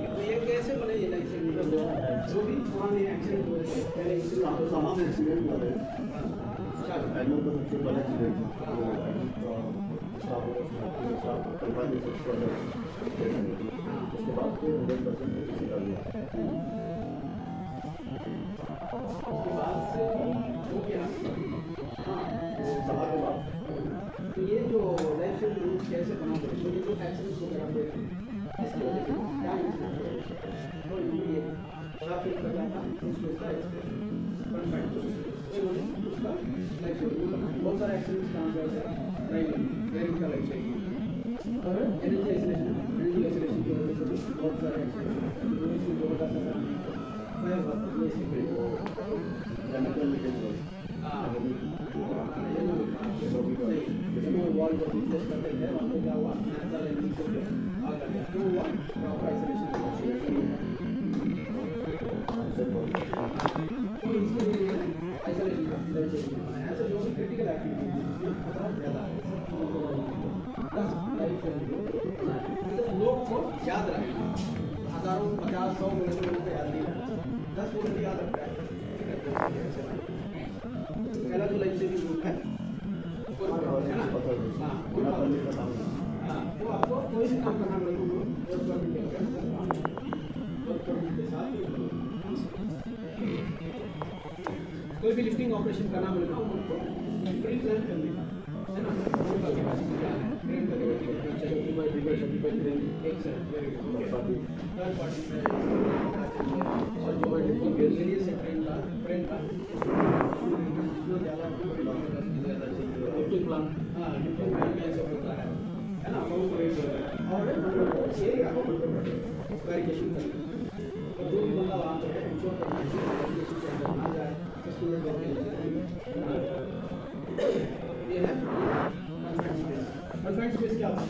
तो ये कैसे बने ये लाइफ सेविंग रूल्स? जो भी पुराने एक्सीडेंट हुए थे पहले सामान्य एक्सीडेंट वाले एनो का सबसे बड़ा एक्सीडेंट उसके बाद 100% उसके बाद से हो गया। हाँ तो ये जो लाइफ सेविंग रूल्स कैसे बनाते हैं, तो ये जो एक्सीडेंट्स वगैरह हुए थे इसकी वजह से क्या तो ये ट्रैफिक का जाता उसका लाइफ सेविंग बहुत सारे एक्सीडेंट्स काम करते हैं ड्राइविंग का लाइफ सेविंग और एनर्जी आइसोलेशन की वजह से बहुत सारे एक्सीडेंट्स वॉल को रिप्लेस करते हैं वहाँ पे क्या हुआ नेचुरल एनर्जी से आ गया तो हुआ प्रॉपर आइसोलेशन तो इसके लिए आइसोलेशन ऐसे जो भी क्रिटिकल एक्टिविटीज जिसमें खतरा ज़्यादा है लोग को याद रखना, हजारों 50-100 मिनट में याद नहीं रखना, 10 मिनट याद रखता है। पहला जो लाइफ सेविंग रूल है तो आपको कोई भी काम करना पड़ेगा कोई भी लिफ्टिंग ऑपरेशन करना पड़ेगा उनको प्री प्लान करने का है ना। थर्ड पार्टी और जो रेडियस है ट्रेन का लिफ्टिंग प्लान हाँ लिफ्टिंग प्लान में ऐसा होता है ना। और एरिया को वेरिफिकेशन करना और जो भी बंदा वहाँ पे है इंश्योर करना ना जाए स्टूडेंट ये है कन्फाइंड स्पेस क्या होता है?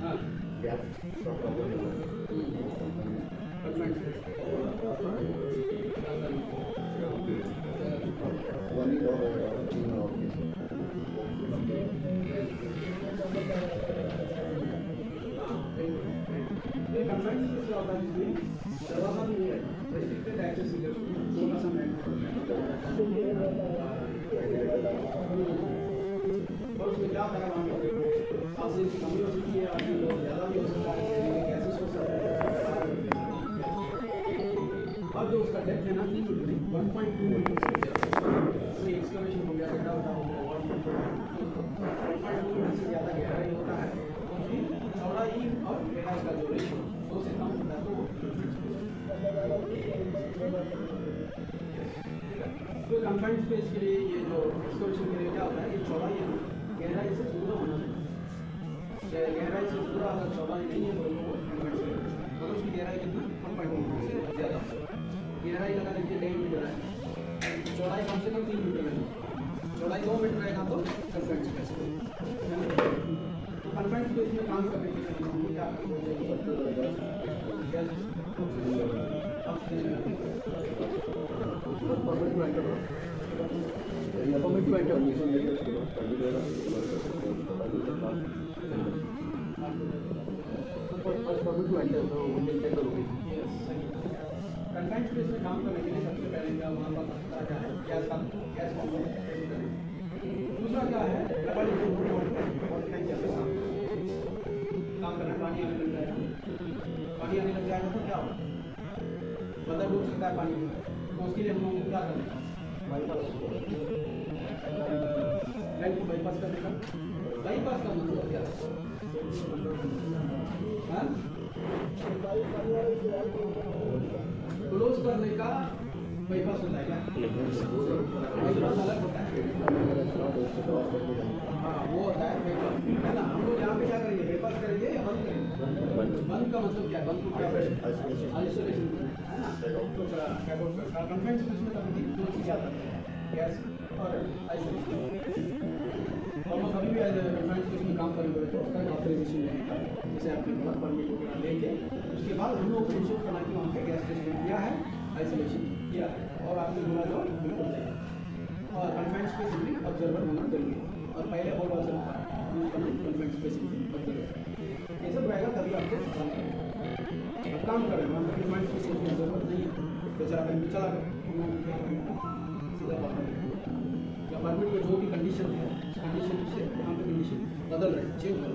हाँ कन्फाइंड स्पेस दरवाजा भी है रेस्ट्रिक्टेड एक्सेस थोड़ा सा और उसमें क्या होता है वहाँ पे ऑक्सीजन की कमी हो सकती है और ज़्यादा भी हो सकता है गैसेस हो सकता है और जो उसका डेप्थ है ना 3 मीटर 1.2 मीटर से एक्सकवेशन हो गया गड्ढा हो गया 1.2 मीटर से ज़्यादा गहराई होता है चौड़ाई और गहराई का जो रेशियो 2 से कम होता है तो कन्फाइंड स्पेस के लिए ये जो एक्सकवेशन के लिए क्या होता है ये चौड़ाई है गहराई से पूरा होना चाहिए। गहराई से पूरा अगर चौड़ाई नहीं है तो मतलब उसकी गहराई कितना 1.2 मीटर से ज़्यादा गहराई लगा लीजिए 1.5 मीटर है चौड़ाई कम से कम 3 मीटर है चौड़ाई 2 मीटर रहेगा तो कन्फाइंड स्पेस तो कन्फाइंड स्पेस में काम करने के लिए हमको क्या करना चाहिए कमिटमेंट है उनकी। कमिटमेंट है तो मिलते करोगे। कन्फाइंड स्पेस में काम करने के लिए सबसे पहले क्या वहाँ पर क्या है, गैस दूसरा क्या है, काम करना, पानी आने लग जाएगा। पानी आने लग जाएगा तो क्या होगा, बंदा डूब सकता है पानी में, तो उसके लिए हम लोग क्या करें, लाइन को बाईपास करने का। बाईपास का मतलब क्या है, क्लोज करने का बाईपास होता है क्या? बाईपास अलग होता है। हाँ वो होता है बाईपास, है ना। हम लोग यहाँ पे क्या करेंगे, बाईपास करेंगे या बंद करेंगे? बंद का मतलब क्या है, बंद को क्या करें, आइसोलेशन है ना। तो कन्फाइंड स्पेस में कभी दो चीज़ें आती हैं, गैस और आइसोलेशन। और हम कभी भी कन्फाइंड स्पेस में काम करेंगे तो उसका ऑथराइजेशन लेगा, जैसे आपने परमिट वगैरह लेके उसके बाद हम लोग को इंश्योर करना कि वहाँ पे गैस टेस्टिंग किया है, आइसोलेशन किया है, और आपने बोला तो बिल्कुल सही। और कन्फाइंड स्पेस भी ऑब्जर्वर होना जरूरी है, और पहले और कन्फाइंड स्पेस ऑब्जर्वर ये सब रहेगा तभी आपको काम कर रहे हैं। कन्फाइंड स्पेस की जरूरत नहीं है, बेचारा कहीं भी चला गया सीधा बाहर, या परमिट में जो भी कंडीशन है कंडीशन से वहाँ पे कंडीशन बदल रहे, चेंज हो रहे,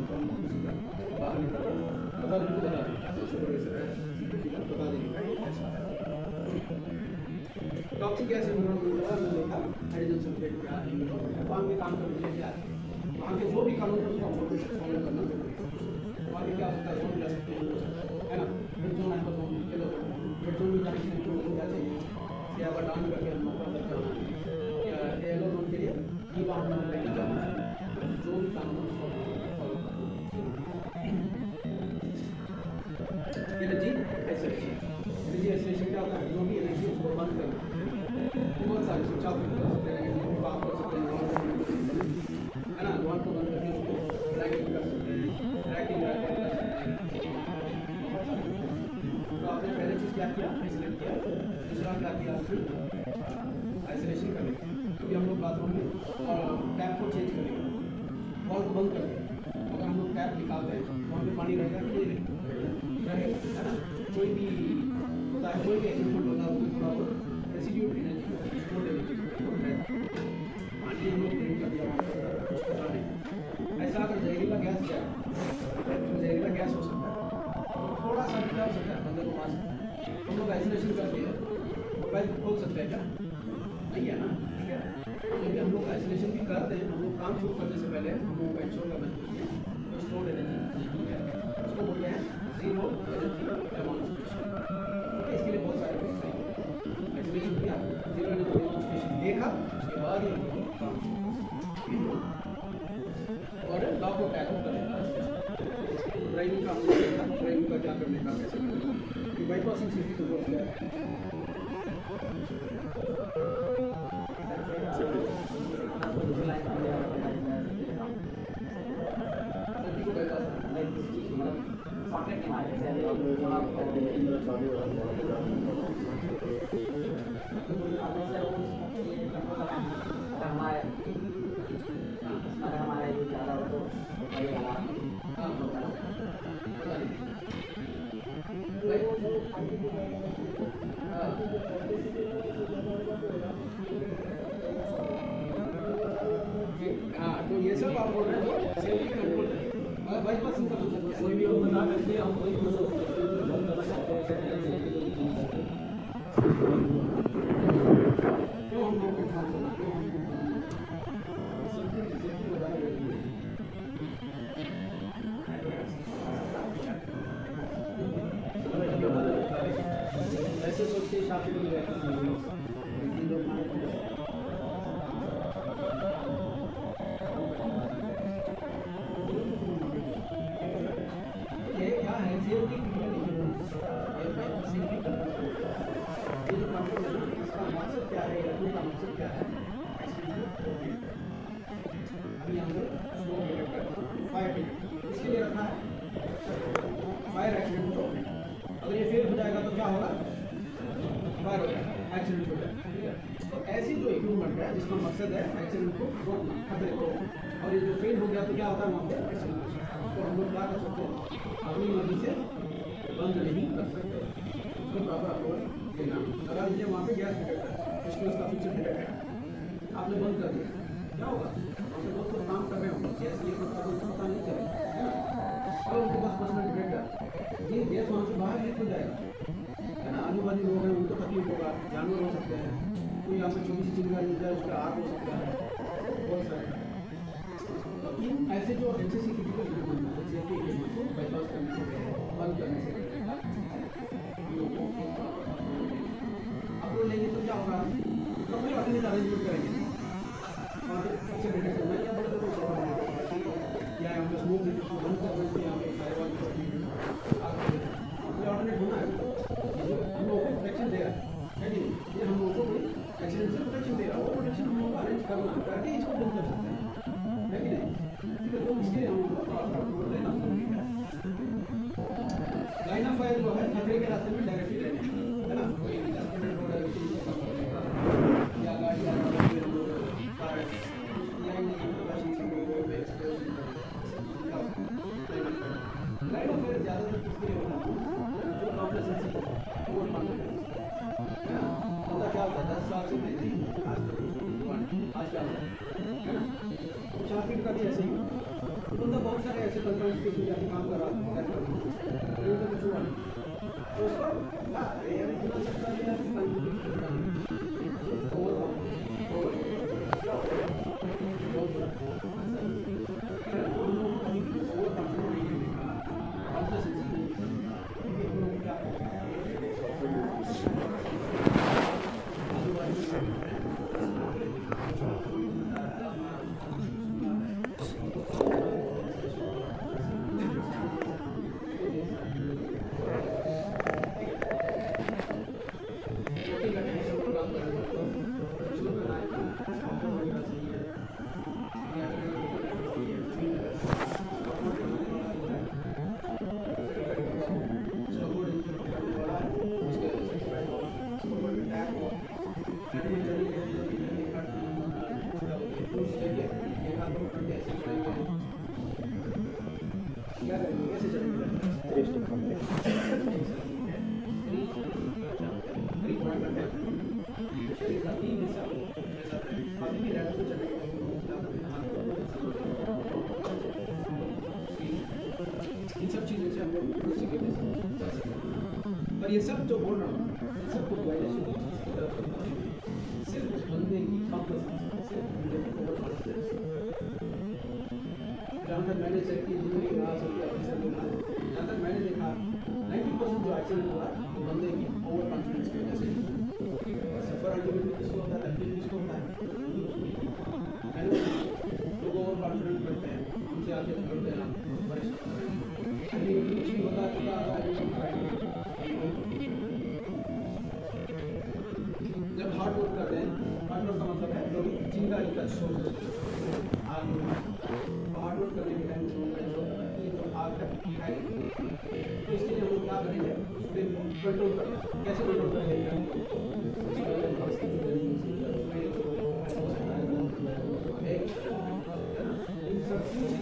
बाहर निकल रहे, बता देंगे टॉक्सिक गैस हाइड्रोजन सल्फेट क्या है, वहाँ के काम करने के लिए क्या है, वहाँ के जो भी कानून है उसको फॉलो करना जरूरी है। वहाँ पे क्या होता है, जोन ले सकते हैं, है ना, रेड जोन है तो के लोग रेड जोन में जाने के लिए क्या चाहिए, या बटान करके हम लोग या येलो जोन के लिए ये बात हम लेके जाना है, जो भी कानून है उसको फॉलो करना। एनर्जी आइसोलेशन, एनर्जी आइसोलेशन क्या होता है, जो भी एनर्जी उसको बंद करना, बहुत सारे स्विच ऑफ कर सकते हैं, ऑफ कर सकते हैं, है ना, वन को बंद करके उसको ट्रैकिंग कर सकते हैं, ट्रैकिंग कर सकते हैं। तो आपने पहले चीज़ क्या किया, आइसोलेट किया, दूसरा क्या किया, आपने आइसोलेशन कर लिया। क्योंकि हम लोग बाथरूम में टैप को चेंज करेंगे, कॉल को बंद कर देंगे, अगर हम लोग टैप निकालते हैं वहाँ पे पानी रहेगा कि नहीं रहेगा, है ना। कोई भी होता है, कोई भी एक्सपेरिमेंट होता है, उसमें थोड़ा बहुत रेसिड्यू एनर्जी स्टोर एनर्जी पानी हम लोग ड्रिंक कर दिया, कुछ पता नहीं। ऐसा अगर जहरीला गैस जाए तो जहरीला गैस हो सकता है, थोड़ा सा क्या हो सकता है, बंदे को मार सकता है। हम लोग आइसोलेशन करके मोबाइल खोल सकते हैं क्या, नहीं है ना, ठीक है। क्योंकि हम लोग आइसोलेशन भी करते हैं, हम लोग काम शुरू करने से पहले हम लोग का इंश्योर करना चाहिए तो स्टोर एनर्जी उसको बोलते हैं जीरो एनर्जी डेमोन्स्ट्रेशन। इसके लिए बहुत सारे आइसोलेशन किया, जीरो एनर्जी डेमोन्स्ट्रेशन देखा, उसके बाद ही और लॉक को टैकल करेगा। ड्राइविंग का ड्राइविंग का क्या करने का, कैसे करना, बाईपासिंग सिटी को बोलते हैं। हाँ तो ये सब आप बोल रहे हैं, सेफ्टी कंट्रोल बाईपास कोई भी बता करके हम कोई ऐसे सोच के शादी में फायर एक्सीडेंट हो, अगर ये फेल हो जाएगा तो क्या होगा, फायर हो जाएगा, एक्सीडेंट हो जाएगा। तो ऐसी जो इक्विपमेंट डिपार्टमेंट है जिसका मकसद है एक्सीडेंट को रोकना, खतरे को। और ये जो फेल हो गया तो क्या होता है वहाँ पे एक्सीडेंट, तो हम लोग क्या कर सकते हैं, अपनी मर्जी से बंद नहीं कर सकते, उसको प्रॉपर अप्रोच देना। अगर मुझे वहाँ पे गैस डिटेक्टर उसका फीचर डिटेक्टर आपने बंद कर दिया, क्या होगा, वहाँ पे बहुत काम कर रहे होंगे, गैस ये पता नहीं चलेगा, है ना। और उनके पास पर्सनल डिटेक्टर, ये गैस वहाँ से बाहर निकल जाएगा, है ना। आजू बाजू लोग हैं उनको तकलीफ होगा, जानवर हो सकते हैं, कोई यहाँ पे छोटी सी चिंगारी मिल जाए उसका आग हो सकता है, बहुत सारे। तो इन ऐसे जो एनसीसी क्रिटिकल इक्विपमेंट है, सेफ्टी इक्विपमेंट को बाईपास करने से, बंद करने से आपको लेंगे तो क्या होगा, तो कोई ऑर्डिनेट अरेंजमेंट करेंगे वहाँ पे सबसे बेटर करना है, या बड़े बड़े शहरों या यहाँ पे स्मोक डिटेक्शन बंद कर देते हैं, यहाँ पे फायरवॉल कोई ऑर्डिनेट होना है, ये जो हम लोगों को प्रोटेक्शन दे रहा है कि ये हम लोगों को कोई एक्सीडेंट से प्रोटेक्शन दे रहा है, वो प्रोटेक्शन हम लोग को अरेंज करना करके इसको बंद कर सकते हैं, है कि नहीं। तो इसलिए हम लोग को अप्रूवल लेना जरूरी है। लाइन ऑफ फायर जो है खतरे के रास्ते में डायरेक्टली रहने, है ना, कोई एक्सीडेंट हो रहा है या गाड़ी आ रही है कार या लाइन ऑफ फायर ज़्यादातर किसके लिए होता है, जो कॉम्प्लेक्स ओवर कॉन्फिडेंस, है ना, मतलब क्या होता है 10 साल से नहीं आज क्या होता है ना, शार्किट का भी ऐसे ही, तो बहुत सारे ऐसे कंपनी के जाके काम कर रहा है, कुछ हुआ नहीं तो उसको इन सब चीज़ों से हम लोग सीखे। पर ये सब जो बोल रहा हूँ सब कुछ सिर्फ उस बंदे की जहाँ तक मैंने चेक की जहाँ तक मैंने देखा 90% जो एक्सीडेंट हुआ बंदे की ओवर कॉन्फिडेंस की वजह से। सफर अल्टीमेटली किसको होता है, तकलीफ किसको होता है, लोग ओवर कॉन्फिडेंट करते हैं, उनसे आगे करते हैं कुछ नहीं होता जब हार्ड वर्क करते हैं, हार्ड वर्क का मतलब है जो भी चिंगारी का सोर्स आग हार्ड वर्क करने के टाइम तो आग तक दिखाई, तो इसके लिए हम लोग क्या करेंगे, कंट्रोल करें। कैसे कंट्रोल करेंगे, इन सब चीज़ों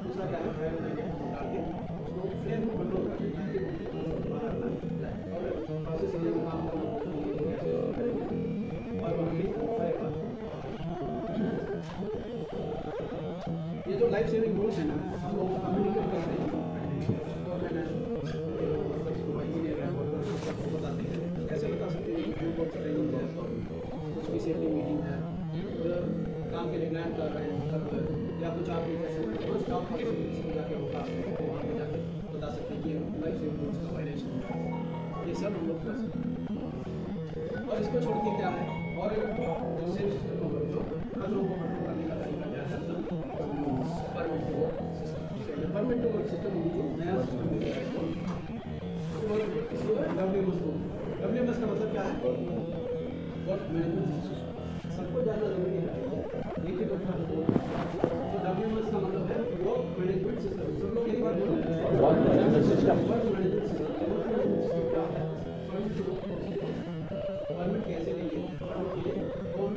दूसरा क्या ये जो लाइफ सेविंग रूल्स है ना, हम लोग कम्युनिकेट करते हैं बताते हैं, कैसे बता सकते हैं, उसकी सेफ्टी मीटिंग है, काम के लिए प्लान कर रहे हैं, या कुछ आप स्टॉक जाके होगा वहाँ पर जाके बता सकते हैं कि लाइफ सेविंग रूल्स का वायलेशन है, ये सब हम लोग कर सकते हैं। और इसको छोड़ के क्या है, और दूसरे सिस्टम को जो खतरों को कंट्रोल करने का तरीका क्या है, परमिट टू वर्क सिस्टम नया सिस्टम WMS का मतलब क्या है, वर्क मैनेजमेंट सिस्टम। सबको जानना जरूरी है, एक ही बच्चा तो WMS का मतलब है वर्क मैनेजमेंट सिस्टम। सब लोग एक बार बोलो, work management system. Work management system क्या है,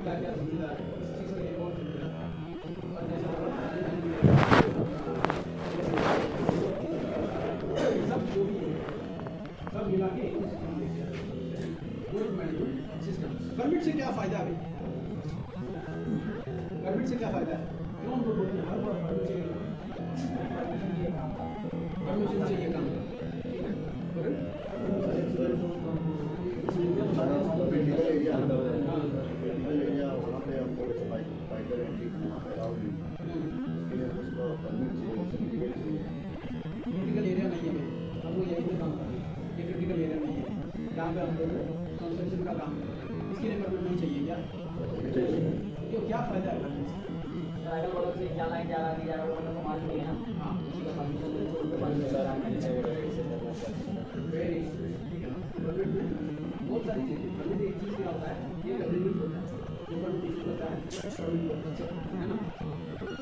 क्या क्या सुविधा है इस चीज़ के लिए बहुत सुविधा है। और जैसे सब जो भी है सब मिला के मैनेजमेंट सिस्टम। परमिट से क्या फायदा है? परमिट से क्या फायदा है? क्यों तो बोलते हैं हर बार परमिट चाहिए, परमिशन चाहिए काम मेडिकल एरिया वहाँ पे हमको स्पाइडर एंट्री वहाँ पे अलाउड नहीं है, उसके लिए उसको परमिट चाहिए, सर्टिफिकेट चाहिए। क्रिटिकल एरिया नहीं है, हम लोग यहीं पे काम करते हैं, ये क्रिटिकल एरिया नहीं है जहाँ पे हम लोग कंस्ट्रक्शन का काम करते हैं, इसके लिए परमिट नहीं चाहिए क्या? क्यों, क्या फायदा है? अगर वो लोग से क्या लाइन जा रहा नहीं जा रहा वो लोग को मालूम नहीं है ना। हाँ, उसी का परमिशन ले तो उनको परमिशन दे रहा है। वेरी ठीक है ना। परमिट में बहुत सारी चीज़ें, परमिट एक चीज़ क्या होता है, ये एग्रीमेंट होता है, जो परमिट इशू होता है, परमिट होता है ना,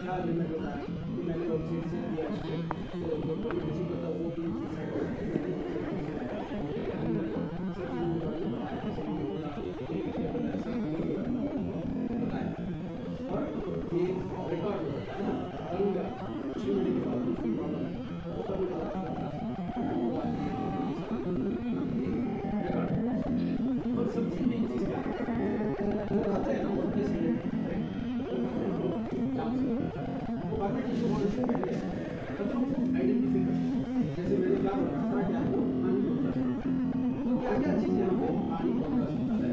क्या एग्रीमेंट होता है कि मैंने वेबसाइट से दिया इसको, तो जो परमिट इशू होता है वो भी और ये रिकॉर्ड होता है ना, करूँगा शुरू के बाद कुछ प्रॉब्लम है वो परमिट और सबसे मेन चीज़ क्या है, वो आता है ना वो कैसे वो परमिट इशू होने से पहले खतरों को आइडेंटिफाई करते हैं। जैसे मैंने क्या बोला खतरा क्या है, वो पानी पहुँचा है, तो क्या क्या चीज़ यहाँ पे पानी पहुँचा सकता है,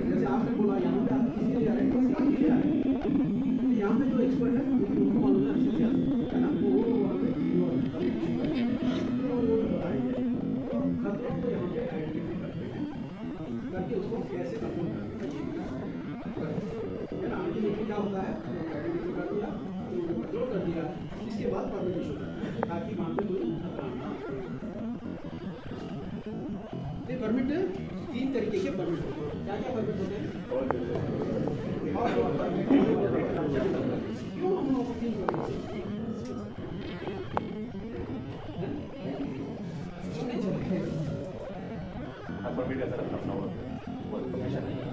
जैसे आपने बोला यहाँ पे आप किसी ले जा रहे हैं, किसी के लिए आ रहे हैं, तो यहाँ पे जो एक्सपर्ट है उनको मालूम है अच्छे से है ना, वो वहाँ पे खतरों को यहाँ पे आइडेंटिफाई करते हैं करके उसको कैसे कंट्रोल करते हैं है ना। आगे लेके क्या होता है, आइडेंटिफाई कर दिया, कंट्रोल कर दिया, इसके बाद परमिट इशू करते हैं ताकि वहाँ पे कोई खतरा ना हो। ये परमिट 3 तरीके के परमिट होते हैं, क्या क्या परमिट होते हैं? और परमिट क्यों हम लोगों को 3 परमिट नहीं चलते? परमिट का सर अपना वो परमिशन नहीं है।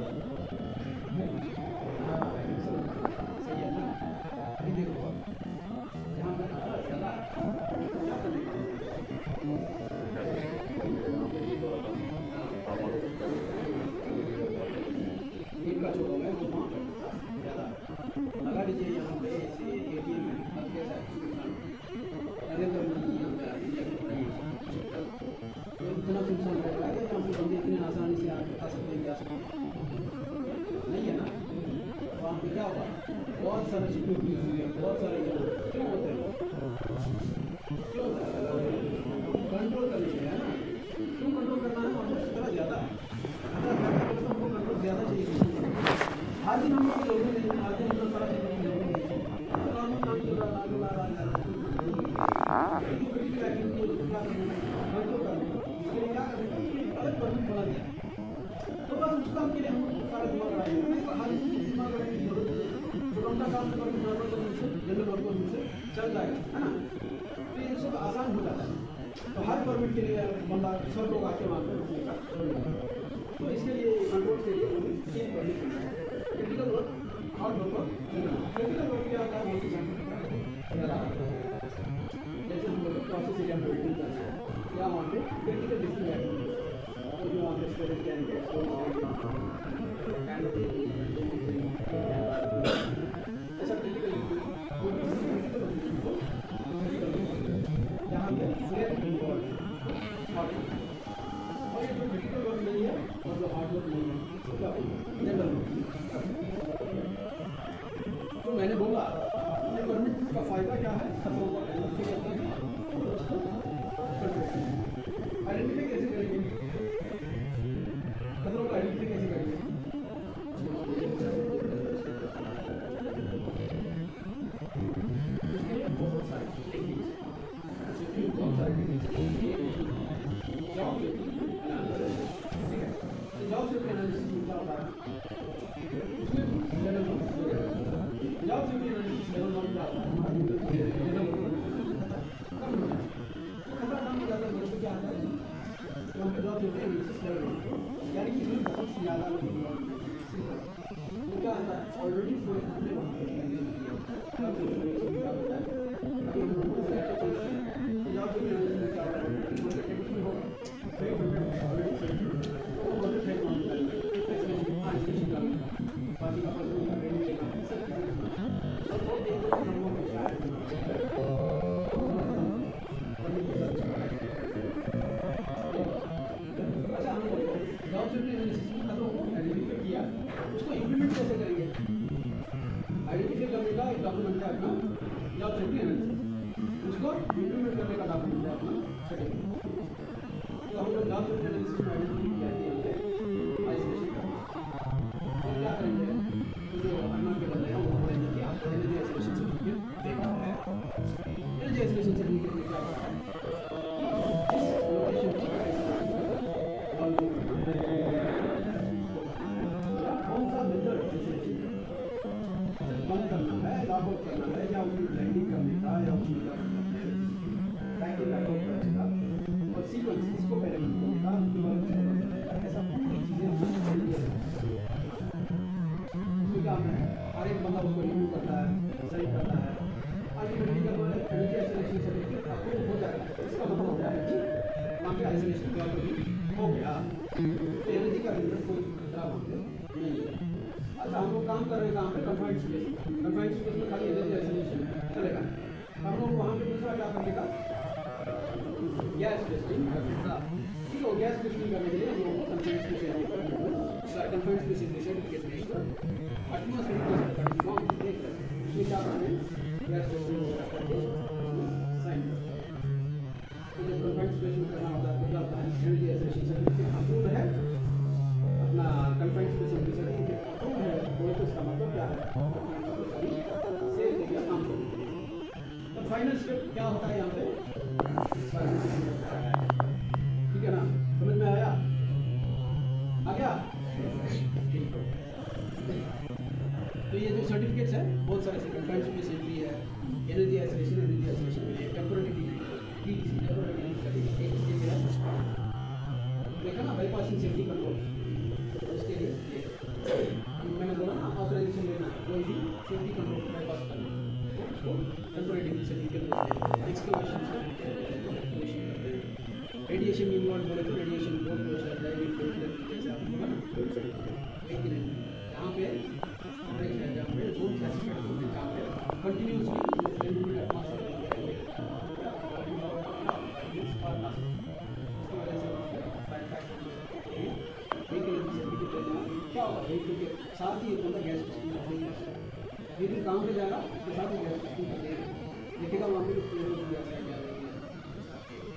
सही है ना। अभी देखो यहाँ पे ज़्यादा क्या करेगा इनका जो होगा वो वहाँ पर ज़्यादा लगा दीजिए यहाँ पे ऐसे एटीएम में नरेंद्र मोदी यहाँ पे आ दीजिए तो इतना सुनसान रहेगा कि यहाँ पे बंदे इतने आसानी से आ सकते हैं, जा सकते हैं नहीं है ना। वहाँ पे क्या होगा, बहुत सारे सिक्योरिटी हुई है, बहुत सारे क्यों होते हैं, क्यों होता है कंट्रोल करने के लिए है ना। क्यों कंट्रोल करना है, वहाँ पर खतरा ज़्यादा है, खतरा ज़्यादा है तो हमको कंट्रोल ज़्यादा चाहिए। आज दिन हम लोग की जरूरत नहीं है, आज दिन हम लोग सारा चीज़ की जरूरत नहीं है, तो कानून काम चल रहा है, लागू आ रहा है, क्रिटिकल एक्टिविटी है क्या करना है, कंट्रोल करना है, इसके लिए क्या करना है, अलग परमिट बना दिया तो बस उस काम के लिए हम सारा दिमाग लगाएंगे, हर चीज़ दिमाग लगाने की जरूरत नहीं है, छोटा मोटा काम तो नॉर्मल तो मुझसे जनरल वर्क मुझसे चल जाएगा है ना, तो ये सब आसान हो जाता है। तो हर परमिट के लिए बंदा सब लोग आके वहाँ पर रुकने का, तो इसके लिए कंट्रोल के लिए 3 परमिट क्रिटिकल वर्क और क्रिटिकल वर्क क्या होता है, जैसे हम लोग प्रोसेस एरिया में बिल्डिंग करते हैं या वहाँ पे क्रिटिकल डिस्ट्रिक्ट है तो जो वहाँ पे स्टोरेज टैंक है ऐसा क्रिटिकल यहाँ पे और ये जो क्रिटिकल वर्क नहीं है और जो हार्ड वर्क नहीं है उसका जनरल वर्क। तो मैंने बोला ये परमिट का फायदा क्या है, खतरों को आइडेंटिफाई कैसे करेंगे, खतरों को आइडेंटिफाई कैसे करेंगे, इसके लिए बहुत सारी टेक्निक्स जॉब सेफ्टी एनालिसिस क्या होता है, उसमें general job safety analysis general knowledge क्या होता है, खतरा कम हो जाता है, तो क्या आता है वहाँ पे जॉब सेफ्टी एनालिसिस यानी कि इसमें बहुत ज़्यादा क्या आता है ऑलरेडी उसको इम्प्लीमेंट कैसे करेंगे? आइडेंटिफाई करने का एक डॉक्यूमेंट है अपना जॉब सेफ्टी एनालिसिस, उसको इम्प्लीमेंट करने का डॉक्यूमेंट है अपना सर्टिफिकेट। तो हम लोग जॉब सेफ्टी एनालिसिस में आइडेंटिफाई किया है आइसोलेशन का और क्या करेंगे तो जो अन्ना के बदले हम वो बोलेंगे कि आपको एनर्जी आइसोलेशन सर्टिफिकेट देना है। एनर्जी आइसोलेशन सर्टिफिकेट में क्या होता है जिस लोकेशन पर करना है लॉकआउट करना है या उसकी ब्लैंडिंग करने का या उसकी पैकिंग लॉकआउट करने का और सीक्वेंस इसको पहले करने का उसके बाद ऐसा पूरी चीज़ें उसको क्या है हर एक बंदा उसको रिव्यू करता है सही करता है अल्टीमेटली जब एनर्जी आइसोलेशन सर्टिफिकेट अप्रूव हो जाता है इसका मतलब होता है कि वहाँ पे आइसोलेशन का हो गया तो एनर्जी का रिजल्ट कोई खतरा वहाँ पे नहीं है। अच्छा हम लोग काम कर रहे हैं कहाँ पे कन्फाइंड स्पेस में खाली एनर्जी आइसोलेशन चलेगा। हम लोग वहाँ पे दूसरा क्या करेगा गैस टेस्टिंग करेगा। ठीक है गैस टेस्टिंग करने के लिए हम लोग कन्फाइंड स्पेस सर्टिफिकेट एटमॉस्फेरिक देख रहे हैं इसमें क्या करना है गैस टेस्टिंग वगैरह करके साइन करते हैं। तो जब कन्फाइंड स्पेस में करना होता है तो क्या होता है एनर्जी आइसोलेशन सर्टिफिकेट अप्रूव है अपना कन्फाइंड स्पेस सर्टिफिकेट अप्रूव है तो इसका मतलब क्या है सेल देखिए काम तो फाइनल स्टेप क्या होता है यहाँ पे ठीक है ना समझ में आया आ गया। तो ये जो सर्टिफिकेट्स है बहुत सारे कन्फाइंड स्पेस एंट्री है एनर्जी आइसोलेशन टेम्परेरी देखा ना बाईपासिंग सेफ्टी कंट्रोल उसके लिए मैंने बोला ना ऑथराइजेशन लेना है कोई भी सेफ्टी कंट्रोल बाईपास करना उसको temporary certificate exclusion radiation involve बोले तो रेडिएशन बोर्ड जैसे आप बोला ना यहाँ पे जहाँ पे जोन क्लासिफाइड होते हैं जहाँ पे कंटिन्यूसली साथ ही बंदा गैस टेस्टिंग लेकिन काम पे जाएगा उसके साथ में गैस टेस्टिंग कर देगा देखेगा वहाँ पे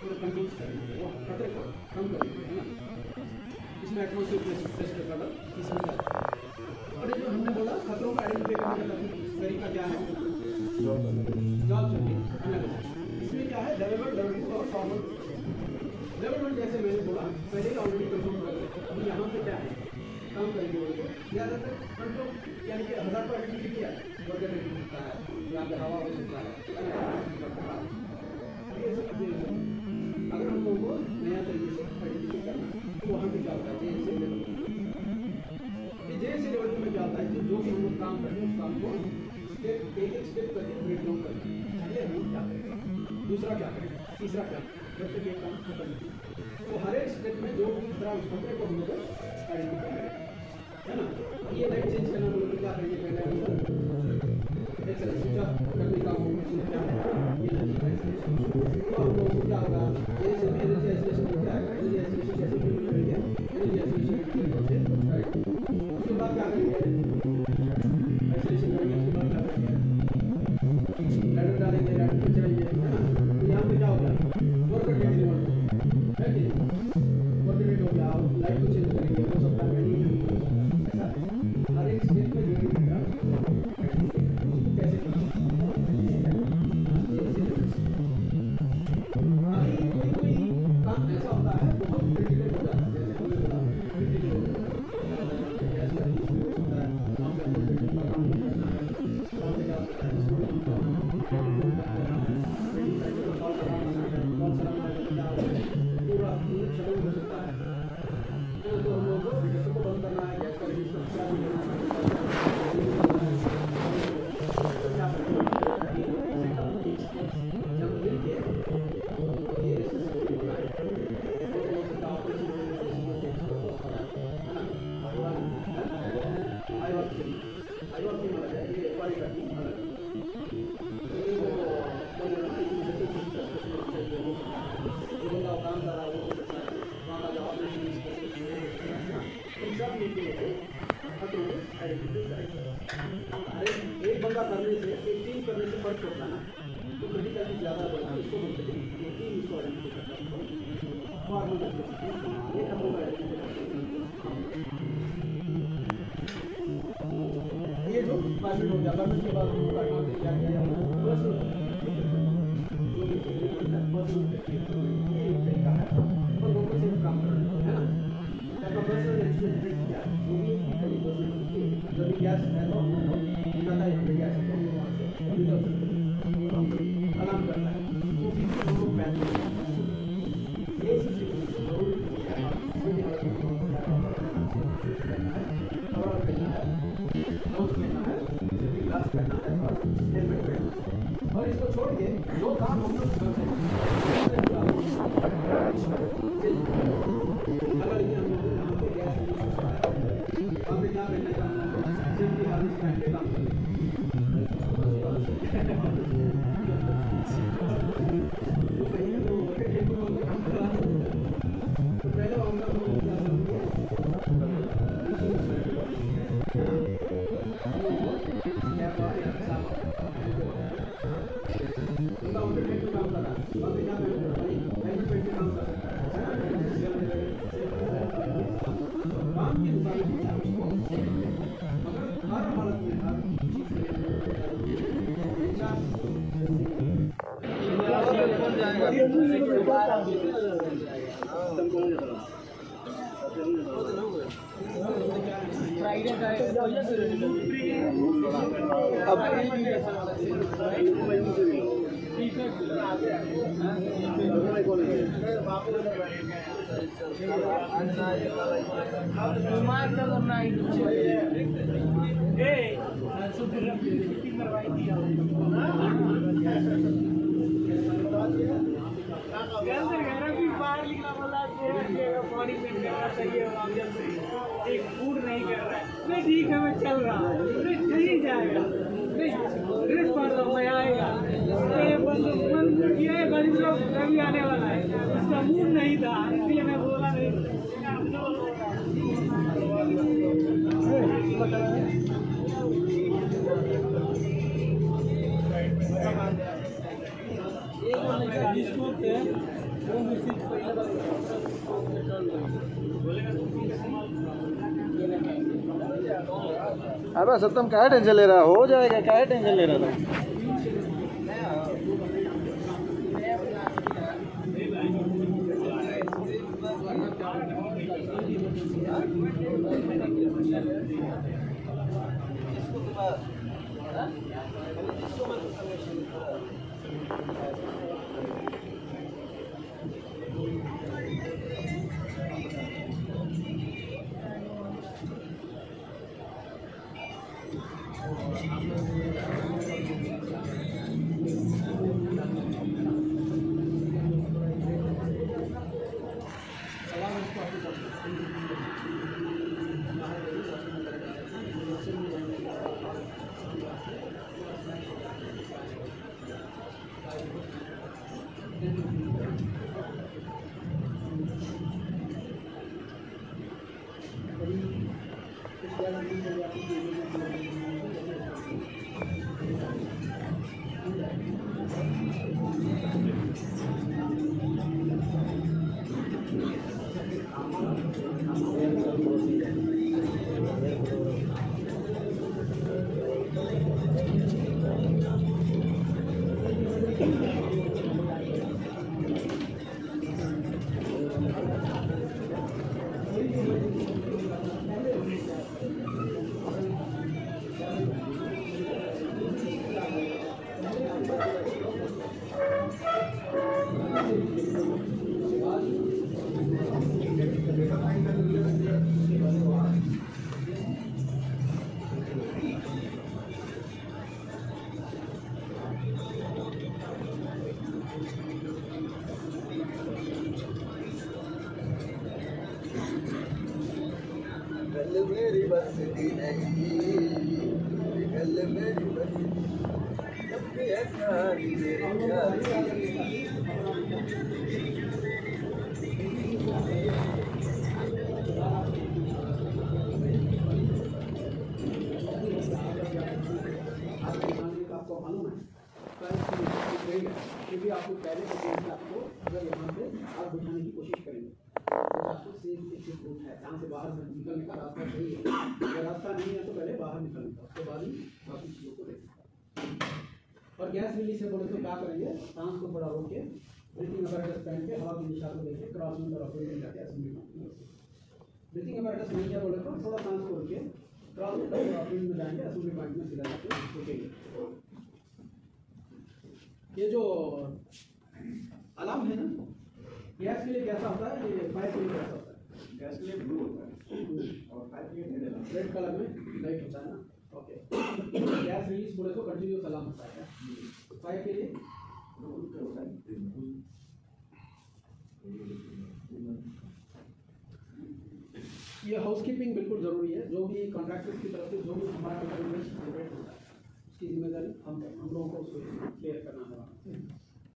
पूरा कंट्रोल करेंगे वो खतरे को कम करेंगे है ना। इसमें एटमॉस्फेरिक प्रेशर का इसमें और ये जो हमने बोला खतरों का आइडेंटिफाई करने का तरीका क्या है जॉब सेफ्टी एनालिसिस। इसमें क्या है डेवलपमेंट और फॉरवर्ड डेवलपमेंट जैसे मैंने बोला पहले ही ऑलरेडी कंट्रोल कर रहे अभी यहाँ पे क्या है काम करेंगे बोले ज़्यादातर कंट्रोल यानी कि 1000 पर आइडेंटिफाई किया वर्गर होता है यहाँ पे हवा हो सकता है अगर हम लोगों को नया तरीके से आइडेंटिफाई करना तो वहाँ पे क्या होता है जैसे लेवल में क्या होता है कि जो भी हम लोग काम करते हैं उस काम को स्टेप एक स्टेप करके ब्रेक डाउन करते हैं पहले हम क्या करेंगे दूसरा क्या करेंगे तीसरा क्या जब तक ये काम खत्म नहीं तो हर एक स्टेप में जो भी खतरा उस खतरे को हम लोग आइडेंटिफाई करेंगे है ना। ये लाइट चेंज करना हम लोग क्या करेंगे पहले हम लोग स्विच ऑफ करने का ऑप्शन क्या है ये नहीं है तो हम लोग क्या होगा ये सभी एनर्जी आइसोलेशन क्या है एनर्जी आइसोलेशन कैसे बिल्ड करेंगे एनर्जी आइसोलेशन के राइट उसके बाद क्या करेंगे आइसोलेशन करेंगे उसके बाद क्या करेंगे लैडर डालेंगे लैडर पे चढ़ेंगे है ना। तो यहाँ पे क्या होगा वर्कर डेट इन्वॉल्व है कि वर्कर डेट हो गया लाइट को चेंज करेंगे वो सब काम नहीं ऐसा हर एक स्टेप में जो कैसे कोई आई वाज टीम अलग है, ये एफआई का टीम अलग है। ये वो बंदा काम कर रहा है, वो वहाँ का जो ऑपरेशन इन सब मिलके एक बंदा करने से, एक टीम करने से फर्क पड़ता है ना, तो क्रिटिकली ज़्यादा बोलना इसको बोलते हैं, टीम इसको आइडेंटिफाई करता है, और ये हम लोग ये जो परमिट हो गया, परमिट के बाद हम लोग अकाउंट से क्या किया जाता है, बस जो भी तरीका है वो लोगों से काम करना है ना। ऐसा पर्सनल एक्सपीरियंस किया जो भी जब भी गैस है तो ज़्यादा यहाँ पे गैस है तो वहाँ से अलार्म करता है, उसी से हम लोग पैसे ये सिचुएशन जरूरी है, और करना है, नोट लेना है, क्लास करना है और हेलमेट पहनना है। और इसको छोड़ के जो काम हम लोग करते हैं अगर ये हम लोग यहाँ पे गैस हमें क्या करना है, सेफ्टी हार्नेस पहन के काम करना है। तो पहले हम लोग एक फूड नहीं कर रहा है, नहीं ठीक है मैं चल रहा हूँ, नहीं जाएगा, नहीं ड्रेस पड़ रहा हूँ मैं आएगा, बंद किया है गरीब लोग कभी आने वाला है, उसका मूड नहीं था इसलिए मैं बोला नहीं। अरे सत्यम क्या टेंशन ले रहा, हो जाएगा, क्या टेंशन ले रहा था। मेरी बस्ती नहीं, गल मेरी बस्ती, अब है कहानी मेरे प्यार की। आपको मालूम है क्योंकि आपको पहले से आपको अगर यहाँ पे आप बिठाने की कोशिश करेंगे तो आपको सेम एक रूट है जहाँ से बाहर निकलने का रास्ता सही है। अगर रास्ता नहीं है तो पहले बाहर निकलने का, उसके बाद ही बाकी चीज़ों को देखें। और गैस रिलीज से बोले तो क्या करेंगे, सांस को थोड़ा रोक के ब्रीथिंग अपैरेटस पहन के हवा की दिशा को देखिए, क्रॉस में और ऑपरेट जाके असेंबली। ब्रीथिंग अपैरेटस नहीं किया बोले तो थोड़ा सांस को रोके क्रॉस में और ऑपरेट में जाएंगे, असेंबली पॉइंट में सीधा जाके रुकेंगे। ये जो अलार्म है ना, गैस के लिए कैसा होता है, ये फायर के लिए कैसा होता है? गैस के लिए ब्लू होता है और फायर के लिए रेड कलर में लाइट होता है ना। ओके, गैस रिलीज बोले तो कंटिन्यूस अलार्म होता है क्या? फायर के लिए होता है। ये हाउसकीपिंग बिल्कुल ज़रूरी है। जो भी कॉन्ट्रैक्टर्स की तरफ से जो भी हमारा जनरेट होता है उसकी जिम्मेदारी हम लोगों को उसको क्लियर करना होगा।